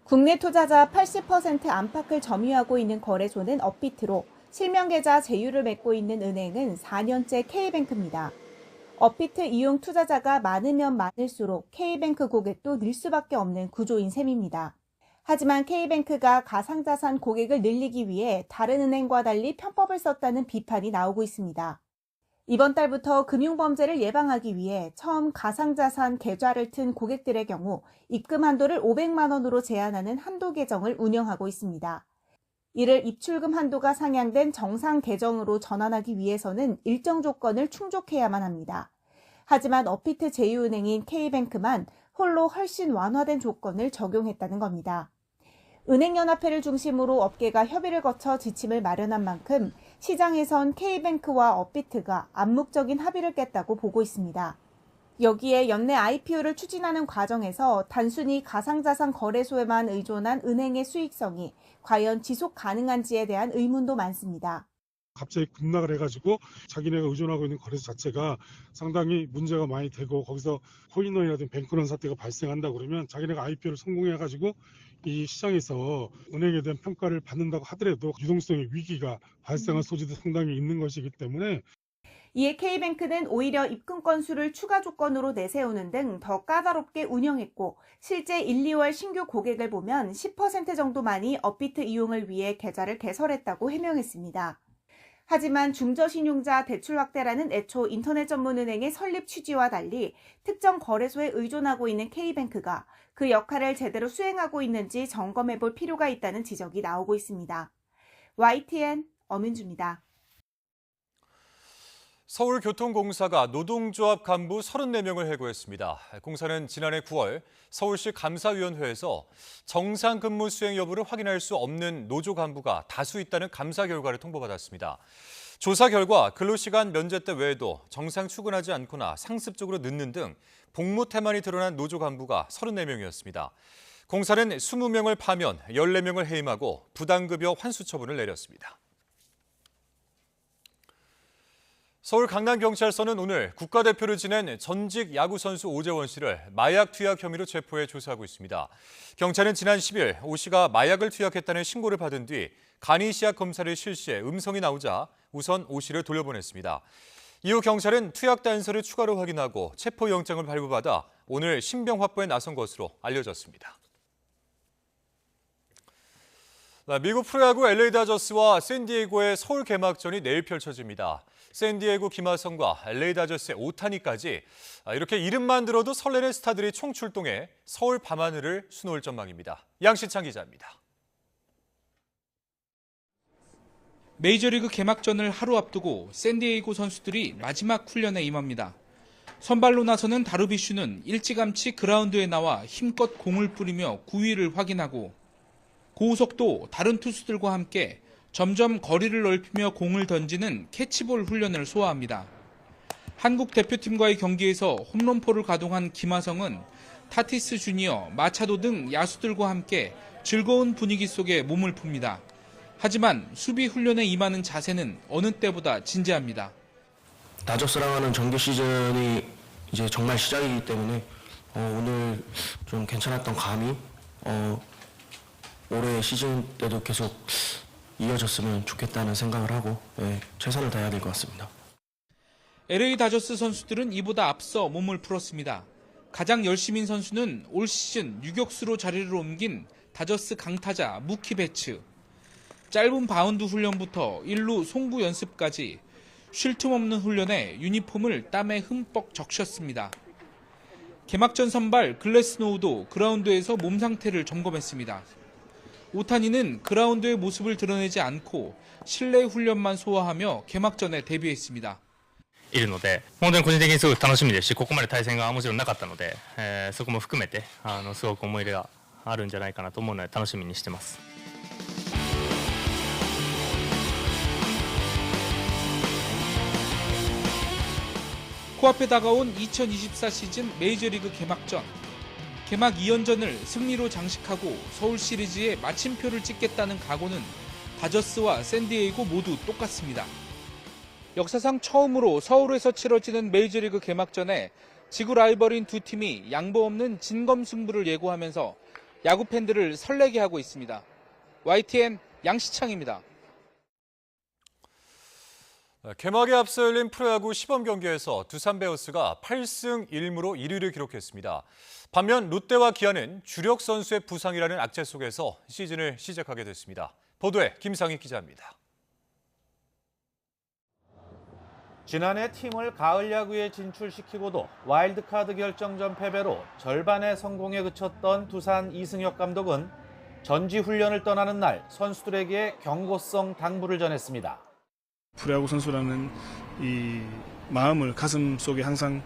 국내 투자자 80% 안팎을 점유하고 있는 거래소는 업비트로 실명 계좌 제휴를 맺고 있는 은행은 4년째 K뱅크입니다. 업비트 이용 투자자가 많으면 많을수록 K뱅크 고객도 늘 수밖에 없는 구조인 셈입니다. 하지만 K뱅크가 가상자산 고객을 늘리기 위해 다른 은행과 달리 편법을 썼다는 비판이 나오고 있습니다. 이번 달부터 금융범죄를 예방하기 위해 처음 가상자산 계좌를 튼 고객들의 경우 입금 한도를 500만 원으로 제한하는 한도 계정을 운영하고 있습니다. 이를 입출금 한도가 상향된 정상 계정으로 전환하기 위해서는 일정 조건을 충족해야만 합니다. 하지만 업비트 제휴은행인 K뱅크만 홀로 훨씬 완화된 조건을 적용했다는 겁니다. 은행연합회를 중심으로 업계가 협의를 거쳐 지침을 마련한 만큼 시장에선 K뱅크와 업비트가 암묵적인 합의를 깼다고 보고 있습니다. 여기에 연내 IPO를 추진하는 과정에서 단순히 가상자산 거래소에만 의존한 은행의 수익성이 과연 지속 가능한지에 대한 의문도 많습니다. 갑자기 급락을 해가지고 자기네가 의존하고 있는 거래소 자체가 상당히 문제가 많이 되고 거기서 코인원이라든지 뱅크런 사태가 발생한다 그러면 자기네가 IPO를 성공해가지고 이 시장에서 은행에 대한 평가를 받는다고 하더라도 유동성의 위기가 발생할 소지도 상당히 있는 것이기 때문에 이에 K뱅크는 오히려 입금 건수를 추가 조건으로 내세우는 등 더 까다롭게 운영했고 실제 1, 2월 신규 고객을 보면 10% 정도만이 업비트 이용을 위해 계좌를 개설했다고 해명했습니다. 하지만 중저신용자 대출 확대라는 애초 인터넷 전문 은행의 설립 취지와 달리 특정 거래소에 의존하고 있는 K뱅크가 그 역할을 제대로 수행하고 있는지 점검해 볼 필요가 있다는 지적이 나오고 있습니다. YTN 엄윤주입니다. 서울교통공사가 노동조합 간부 34명을 해고했습니다. 공사는 지난해 9월 서울시 감사위원회에서 정상 근무 수행 여부를 확인할 수 없는 노조 간부가 다수 있다는 감사 결과를 통보받았습니다. 조사 결과 근로시간 면제 때 외에도 정상 출근하지 않거나 상습적으로 늦는 등 복무 태만이 드러난 노조 간부가 34명이었습니다. 공사는 20명을 파면 14명을 해임하고 부당급여 환수 처분을 내렸습니다. 서울 강남경찰서는 오늘 국가대표를 지낸 전직 야구선수 오재원 씨를 마약 투약 혐의로 체포해 조사하고 있습니다. 경찰은 지난 10일 오 씨가 마약을 투약했다는 신고를 받은 뒤 간이시약 검사를 실시해 음성이 나오자 우선 오 씨를 돌려보냈습니다. 이후 경찰은 투약 단서를 추가로 확인하고 체포영장을 발부받아 오늘 신병 확보에 나선 것으로 알려졌습니다. 미국 프로야구 LA 다저스와 샌디에이고의 서울 개막전이 내일 펼쳐집니다. 샌디에이고 김하성과 LA 다저스의 오타니까지 이렇게 이름만 들어도 설레는 스타들이 총출동해 서울 밤하늘을 수놓을 전망입니다. 양시창 기자입니다. 메이저리그 개막전을 하루 앞두고 샌디에이고 선수들이 마지막 훈련에 임합니다. 선발로 나서는 다루비슈는 일찌감치 그라운드에 나와 힘껏 공을 뿌리며 구위를 확인하고 고속도 다른 투수들과 함께 점점 거리를 넓히며 공을 던지는 캐치볼 훈련을 소화합니다. 한국 대표팀과의 경기에서 홈런포를 가동한 김하성은 타티스 주니어, 마차도 등 야수들과 함께 즐거운 분위기 속에 몸을 풉니다. 하지만 수비 훈련에 임하는 자세는 어느 때보다 진지합니다. 다저스랑 하는 정규 시즌이 이제 정말 시작이기 때문에 오늘 좀 괜찮았던 감이 올해 시즌 때도 계속 이어졌으면 좋겠다는 생각을 하고 최선을 다해야 될 것 같습니다. LA 다저스 선수들은 이보다 앞서 몸을 풀었습니다. 가장 열심인 선수는 올 시즌 유격수로 자리를 옮긴 다저스 강타자 무키 베츠. 짧은 바운드 훈련부터 1루 송구 연습까지 쉴 틈 없는 훈련에 유니폼을 땀에 흠뻑 적셨습니다. 개막전 선발 글래스노우도 그라운드에서 몸 상태를 점검했습니다. 오타니는 그라운드의 모습을 드러내지 않고 실내 훈련만 소화하며 개막전에 데뷔했습니다. いるので、本当に個人的にすごく楽しみですし、ここまで対戦がもちろんなかったので、そこも含めてすごく思い入れがあるんじゃないかなと思うので楽しみにしてます。 코앞에 다가온 2024 시즌 메이저리그 개막전. 개막 2연전을 승리로 장식하고 서울 시리즈에 마침표를 찍겠다는 각오는 다저스와 샌디에이고 모두 똑같습니다. 역사상 처음으로 서울에서 치러지는 메이저리그 개막전에 지구 라이벌인 두 팀이 양보 없는 진검승부를 예고하면서 야구 팬들을 설레게 하고 있습니다. YTN 양시창입니다. 개막에 앞서 열린 프로야구 시범 경기에서 두산 베어스가 8승 1무로 1위를 기록했습니다. 반면 롯데와 기아는 주력 선수의 부상이라는 악재 속에서 시즌을 시작하게 됐습니다. 보도에 김상희 기자입니다. 지난해 팀을 가을 야구에 진출시키고도 와일드카드 결정전 패배로 절반의 성공에 그쳤던 두산 이승엽 감독은 전지훈련을 떠나는 날 선수들에게 경고성 당부를 전했습니다. 프로야구 선수라는 이 마음을 가슴 속에 항상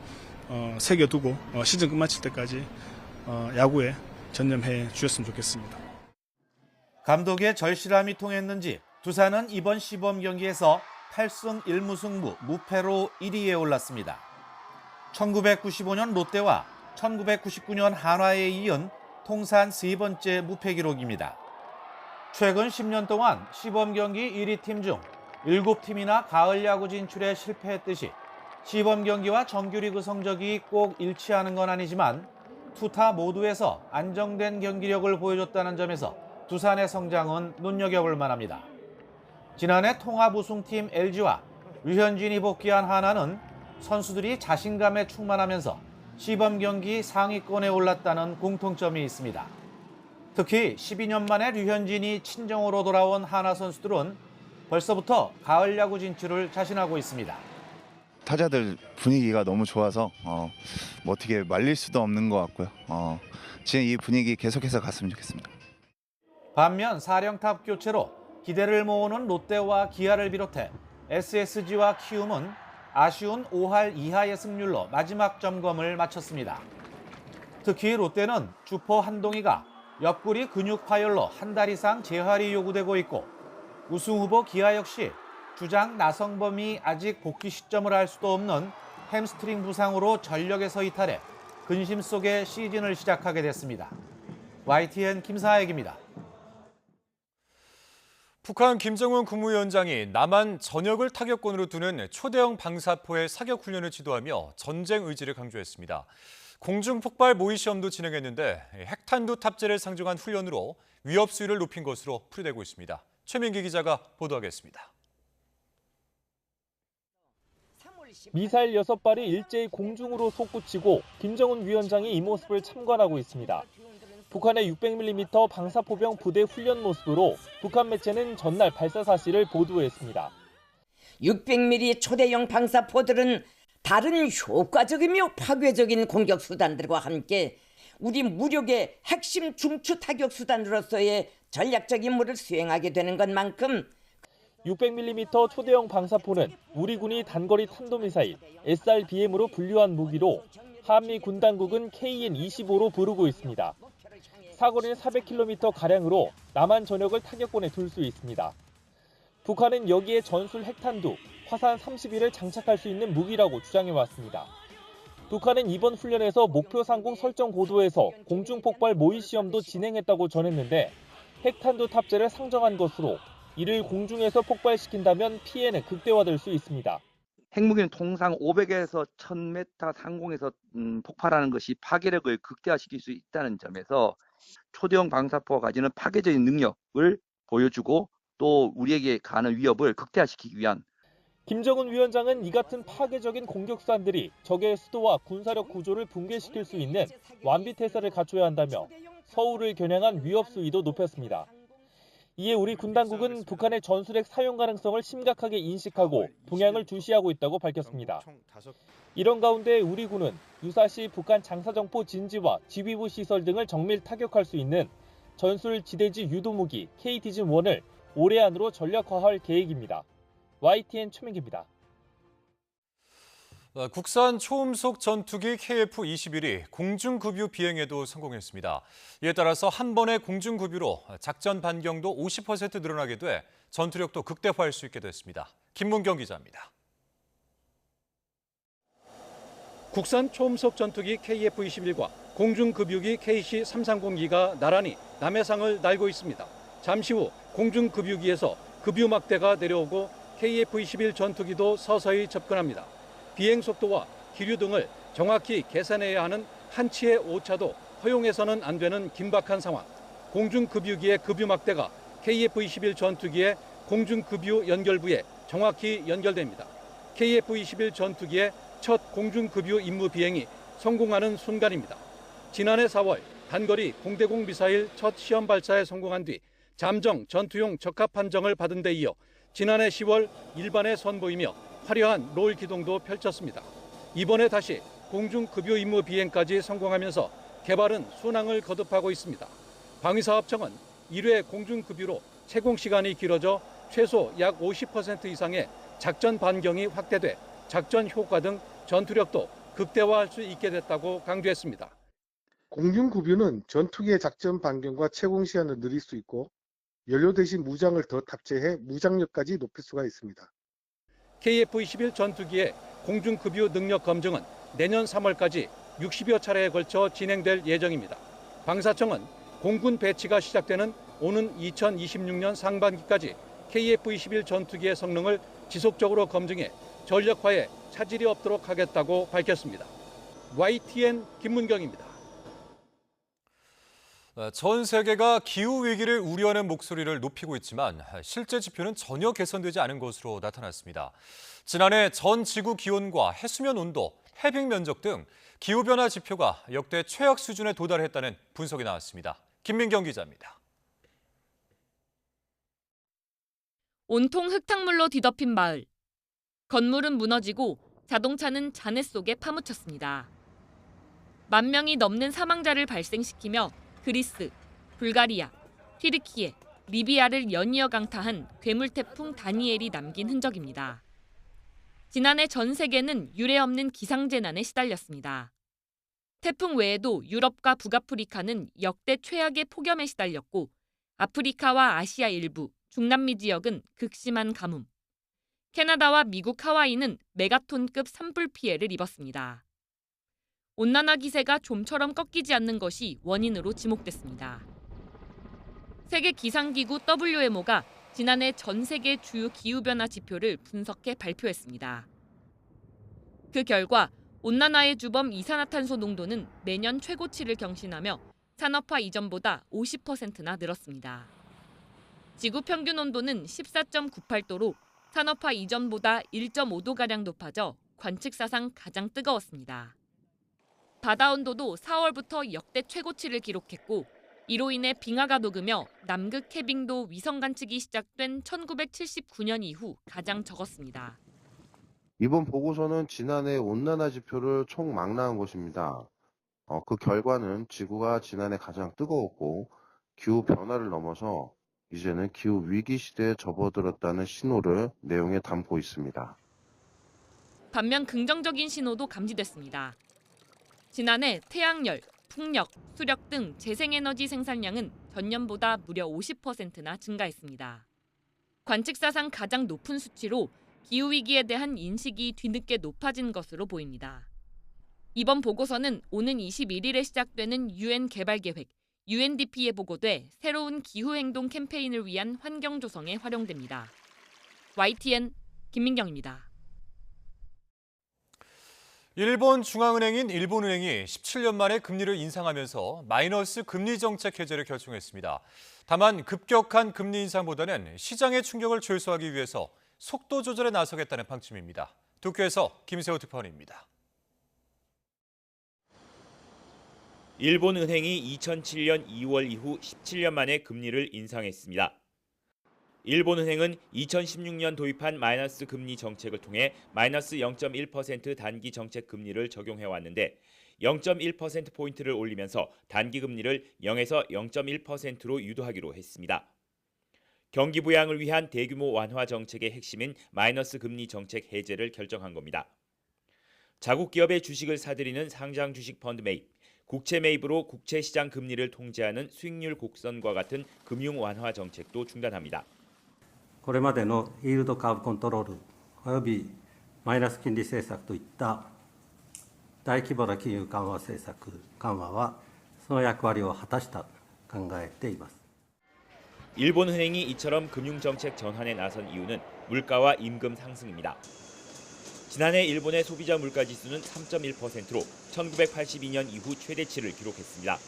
새겨두고 시즌 끝마칠 때까지 야구에 전념해 주셨으면 좋겠습니다. 감독의 절실함이 통했는지 두산은 이번 시범 경기에서 8승 1무승부 무패로 1위에 올랐습니다. 1995년 롯데와 1999년 한화에 이은 통산 세 번째 무패 기록입니다. 최근 10년 동안 시범 경기 1위 팀 중 7팀이나 가을 야구 진출에 실패했듯이 시범 경기와 정규리그 성적이 꼭 일치하는 건 아니지만 투타 모두에서 안정된 경기력을 보여줬다는 점에서 두산의 성장은 눈여겨볼 만합니다. 지난해 통합 우승팀 LG와 류현진이 복귀한 하나는 선수들이 자신감에 충만하면서 시범 경기 상위권에 올랐다는 공통점이 있습니다. 특히 12년 만에 류현진이 친정으로 돌아온 하나 선수들은 벌써부터 가을 야구 진출을 자신하고 있습니다. 타자들 분위기가 너무 좋아서 뭐 어떻게 말릴 수도 없는 것 같고요. 지금 이 분위기 계속해서 갔으면 좋겠습니다. 반면 사령탑 교체로 기대를 모으는 롯데와 기아를 비롯해 SSG와 키움은 아쉬운 5할 2하의 승률로 마지막 점검을 마쳤습니다. 특히 롯데는 주포 한동희가 옆구리 근육 파열로 한 달 이상 재활이 요구되고 있고 우승 후보 기아 역시 주장 나성범이 아직 복귀 시점을 알 수도 없는 햄스트링 부상으로 전력에서 이탈해 근심 속에 시즌을 시작하게 됐습니다. YTN 김사익입니다. 북한 김정은 국무위원장이 남한 전역을 타격권으로 두는 초대형 방사포의 사격 훈련을 지도하며 전쟁 의지를 강조했습니다. 공중폭발 모의 시험도 진행했는데 핵탄두 탑재를 상정한 훈련으로 위협 수위를 높인 것으로 풀이되고 있습니다. 최민기 기자가 보도하겠습니다. 미사일 6발이 일제히 공중으로 솟구치고 김정은 위원장이 이 모습을 참관하고 있습니다. 북한의 600mm 방사포병 부대 훈련 모습으로 북한 매체는 전날 발사 사실을 보도했습니다. 600mm 초대형 방사포들은 다른 효과적이며 파괴적인 공격 수단들과 함께 우리 무력의 핵심 중추 타격 수단으로서의 전략적 임무를 수행하게 되는 것만큼 600mm 초대형 방사포는 우리 군이 단거리 탄도미사일 SRBM으로 분류한 무기로 한미 군 당국은 KN-25로 부르고 있습니다. 사거리는 400km가량으로 남한 전역을 타격권에 둘 수 있습니다. 북한은 여기에 전술 핵탄두, 화산 31을 장착할 수 있는 무기라고 주장해왔습니다. 북한은 이번 훈련에서 목표 상공 설정 고도에서 공중폭발 모의 시험도 진행했다고 전했는데 핵탄두 탑재를 상정한 것으로 이를 공중에서 폭발시킨다면 피해는 극대화될 수 있습니다. 핵무기는 통상 500에서 1000m 상공에서 폭발하는 것이 파괴력을 극대화시킬 수 있다는 점에서 초대형 방사포가 가지는 파괴적인 능력을 보여주고 또 우리에게 가는 위협을 극대화시키기 위한 김정은 위원장은 이 같은 파괴적인 공격수단들이 적의 수도와 군사력 구조를 붕괴시킬 수 있는 완비태세를 갖춰야 한다며 서울을 겨냥한 위협 수위도 높였습니다. 이에 우리 군 당국은 북한의 전술핵 사용 가능성을 심각하게 인식하고 동향을 주시하고 있다고 밝혔습니다. 이런 가운데 우리 군은 유사시 북한 장사정포 진지와 지휘부 시설 등을 정밀 타격할 수 있는 전술 지대지 유도무기 KT즘-1을 올해 안으로 전략화할 계획입니다. YTN 최민기입니다. 국산 초음속 전투기 KF-21이 공중급유 비행에도 성공했습니다. 이에 따라서 한 번의 공중급유로 작전 반경도 50% 늘어나게 돼 전투력도 극대화할 수 있게 됐습니다. 김문경 기자입니다. 국산 초음속 전투기 KF-21과 공중급유기 KC-330기가 나란히 남해상을 날고 있습니다. 잠시 후 공중급유기에서 급유 막대가 내려오고 KF-21 전투기도 서서히 접근합니다. 비행 속도와 기류 등을 정확히 계산해야 하는 한치의 오차도 허용해서는 안 되는 긴박한 상황. 공중급유기의 급유막대가 KF-21 전투기의 공중급유 연결부에 정확히 연결됩니다. KF-21 전투기의 첫 공중급유 임무 비행이 성공하는 순간입니다. 지난해 4월 단거리 공대공 미사일 첫 시험 발사에 성공한 뒤 잠정 전투용 적합 판정을 받은 데 이어 지난해 10월 일반에 선보이며 화려한 롤 기동도 펼쳤습니다. 이번에 다시 공중급유 임무 비행까지 성공하면서 개발은 순항을 거듭하고 있습니다. 방위사업청은 1회 공중급유로 채공 시간이 길어져 최소 약 50% 이상의 작전 반경이 확대돼 작전 효과 등 전투력도 극대화할 수 있게 됐다고 강조했습니다. 공중급유는 전투기의 작전 반경과 채공 시간을 늘릴 수 있고 연료 대신 무장을 더 탑재해 무장력까지 높일 수가 있습니다. KF-21 전투기의 공중급유 능력 검증은 내년 3월까지 60여 차례에 걸쳐 진행될 예정입니다. 방사청은 공군 배치가 시작되는 오는 2026년 상반기까지 KF-21 전투기의 성능을 지속적으로 검증해 전력화에 차질이 없도록 하겠다고 밝혔습니다. YTN 김문경입니다. 전 세계가 기후위기를 우려하는 목소리를 높이고 있지만 실제 지표는 전혀 개선되지 않은 것으로 나타났습니다. 지난해 전 지구 기온과 해수면 온도, 해빙 면적 등 기후변화 지표가 역대 최악 수준에 도달했다는 분석이 나왔습니다. 김민경 기자입니다. 온통 흙탕물로 뒤덮인 마을. 건물은 무너지고 자동차는 잔해 속에 파묻혔습니다. 10,000명이 넘는 사망자를 발생시키며 그리스, 불가리아, 튀르키예, 리비아를 연이어 강타한 괴물 태풍 다니엘이 남긴 흔적입니다. 지난해 전 세계는 유례 없는 기상재난에 시달렸습니다. 태풍 외에도 유럽과 북아프리카는 역대 최악의 폭염에 시달렸고 아프리카와 아시아 일부, 중남미 지역은 극심한 가뭄, 캐나다와 미국 하와이는 메가톤급 산불 피해를 입었습니다. 온난화 기세가 좀처럼 꺾이지 않는 것이 원인으로 지목됐습니다. 세계 기상기구 WMO가 지난해 전 세계 주요 기후변화 지표를 분석해 발표했습니다. 그 결과 온난화의 주범 이산화탄소 농도는 매년 최고치를 경신하며 산업화 이전보다 50%나 늘었습니다. 지구 평균 온도는 14.98도로 산업화 이전보다 1.5도가량 높아져 관측사상 가장 뜨거웠습니다. 바다 온도도 4월부터 역대 최고치를 기록했고 이로 인해 빙하가 녹으며 남극 해빙도 위성 관측이 시작된 1979년 이후 가장 적었습니다. 이번 보고서는 지난해 온난화 지표를 총망라한 것입니다. 그 결과는 지구가 지난해 가장 뜨거웠고 기후 변화를 넘어서 이제는 기후 위기 시대에 접어들었다는 신호를 내용에 담고 있습니다. 반면 긍정적인 신호도 감지됐습니다. 지난해 태양열, 풍력, 수력 등 재생에너지 생산량은 전년보다 무려 50%나 증가했습니다. 관측사상 가장 높은 수치로 기후위기에 대한 인식이 뒤늦게 높아진 것으로 보입니다. 이번 보고서는 오는 21일에 시작되는 UN 개발계획, UNDP에 보고돼 새로운 기후행동 캠페인을 위한 환경 조성에 활용됩니다. YTN 김민경입니다. 일본 중앙은행인 일본은행이 17년 만에 금리를 인상하면서 마이너스 금리 정책 해제를 결정했습니다. 다만 급격한 금리 인상보다는 시장의 충격을 최소화하기 위해서 속도 조절에 나서겠다는 방침입니다. 도쿄에서 김세호 특파원입니다. 일본 은행이 2007년 2월 이후 17년 만에 금리를 인상했습니다. 일본 은행은 2016년 도입한 마이너스 금리 정책을 통해 마이너스 0.1% 단기 정책 금리를 적용해 왔는데 0.1%포인트를 올리면서 단기 금리를 0에서 0.1%로 유도하기로 했습니다. 경기 부양을 위한 대규모 완화 정책의 핵심인 마이너스 금리 정책 해제를 결정한 겁니다. 자국 기업의 주식을 사들이는 상장 주식 펀드 매입, 국채 매입으로 국채 시장 금리를 통제하는 수익률 곡선과 같은 금융 완화 정책도 중단합니다. これまでのイールドカーブコントロールおよびマイナス金利政策といった大規模な金融緩和政策緩和はその役割を果たしたと考えています。 일본 은행이 이처럼 금융 정책 전환에 나선 이유는 물가와 임금 상승입니다. 지난해 일본의 소비자 물가 지수는 3.1%로 1982년 이후 최대치를 기록했습니다.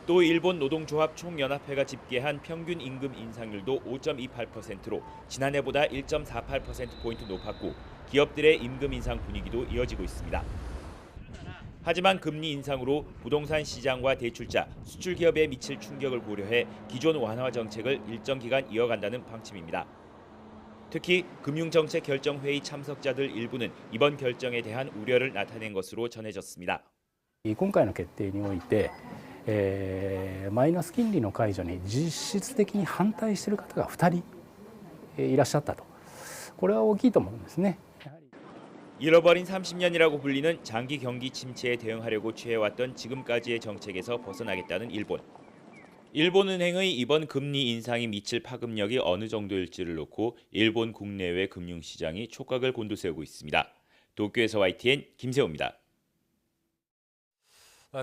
또 일본 노동조합 총연합회가 집계한 평균 임금 인상률도 5.28%로 지난해보다 1.48%포인트 높았고 기업들의 임금 인상 분위기도 이어지고 있습니다. 하지만 금리 인상으로 부동산 시장과 대출자, 수출 기업에 미칠 충격을 고려해 기존 완화 정책을 일정 기간 이어간다는 방침입니다. 특히 금융정책 결정회의 참석자들 일부는 이번 결정에 대한 우려를 나타낸 것으로 전해졌습니다. 今回の決定においてマイナス金利の解除に実質的に反対している方が2人いらっしゃったと。これは大きいと思うんですね。 잃어버린 30년이라고 불리는 장기 경기 침체에 대응하려고 취해왔던 지금까지의 정책에서 벗어나겠다는 일본. 일본은행의 이번 금리 인상이 미칠 파급력이 어느 정도일지를 놓고 일본 국내외 금융시장이 촉각을 곤두세우고 있습니다. 도쿄에서 YTN 김세호입니다.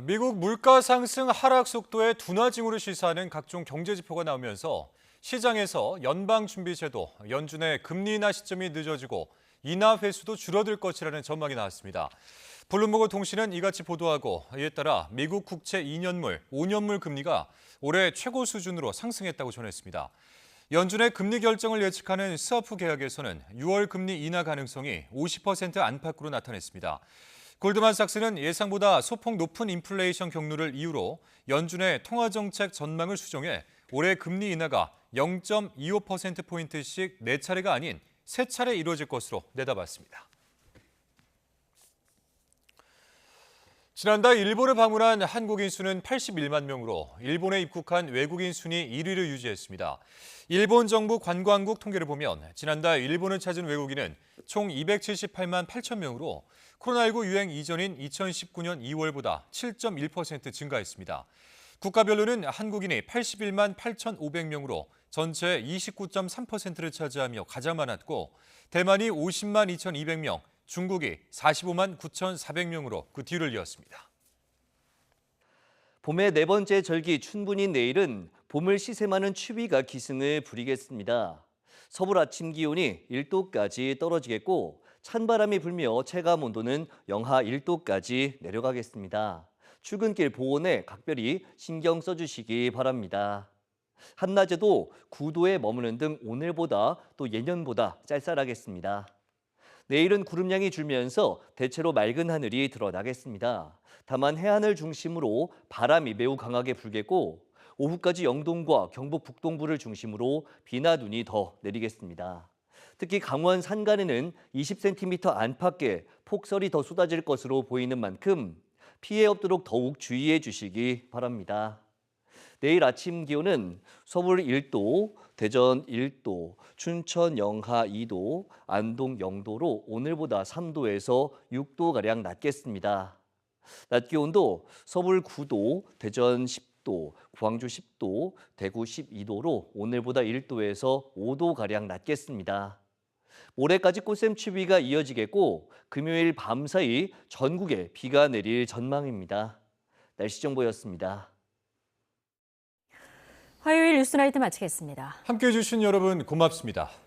미국 물가 상승 하락 속도의 둔화 징후를 시사하는 각종 경제 지표가 나오면서 시장에서 연방준비제도, 연준의 금리 인하 시점이 늦어지고 인하 횟수도 줄어들 것이라는 전망이 나왔습니다. 블룸버그 통신은 이같이 보도하고 이에 따라 미국 국채 2년물, 5년물 금리가 올해 최고 수준으로 상승했다고 전했습니다. 연준의 금리 결정을 예측하는 스와프 계약에서는 6월 금리 인하 가능성이 50% 안팎으로 나타냈습니다. 골드만삭스는 예상보다 소폭 높은 인플레이션 경로를 이유로 연준의 통화정책 전망을 수정해 올해 금리 인하가 0.25%포인트씩 4차례가 아닌 3차례 이루어질 것으로 내다봤습니다. 지난달 일본을 방문한 한국인 수는 81만 명으로 일본에 입국한 외국인 순위 1위를 유지했습니다. 일본 정부 관광국 통계를 보면 지난달 일본을 찾은 외국인은 총 278만 8천 명으로 코로나19 유행 이전인 2019년 2월보다 7.1% 증가했습니다. 국가별로는 한국인이 81만 8,500명으로 전체 29.3%를 차지하며 가장 많았고 대만이 50만 2,200명, 중국이 45만 9,400명으로 그 뒤를 이었습니다. 봄의 네 번째 절기 춘분인 내일은 봄을 시샘하는 추위가 기승을 부리겠습니다. 서울 아침 기온이 1도까지 떨어지겠고 찬바람이 불며 체감 온도는 영하 1도까지 내려가겠습니다. 출근길 보온에 각별히 신경 써주시기 바랍니다. 한낮에도 9도에 머무는 등 오늘보다 또 예년보다 쌀쌀하겠습니다. 내일은 구름량이 줄면서 대체로 맑은 하늘이 드러나겠습니다. 다만 해안을 중심으로 바람이 매우 강하게 불겠고 오후까지 영동과 경북 북동부를 중심으로 비나 눈이 더 내리겠습니다. 특히 강원 산간에는 20cm 안팎의 폭설이 더 쏟아질 것으로 보이는 만큼 피해 없도록 더욱 주의해 주시기 바랍니다. 내일 아침 기온은 서울 1도, 대전 1도, 춘천 영하 2도, 안동 0도로 오늘보다 3도에서 6도가량 낮겠습니다. 낮 기온도 서울 9도, 대전 10도, 광주 10도, 대구 12도로 오늘보다 1도에서 5도가량 낮겠습니다. 모레까지 꽃샘추위가 이어지겠고 금요일 밤사이 전국에 비가 내릴 전망입니다. 날씨 정보였습니다. 화요일 뉴스나이트 마치겠습니다. 함께해 주신 여러분 고맙습니다.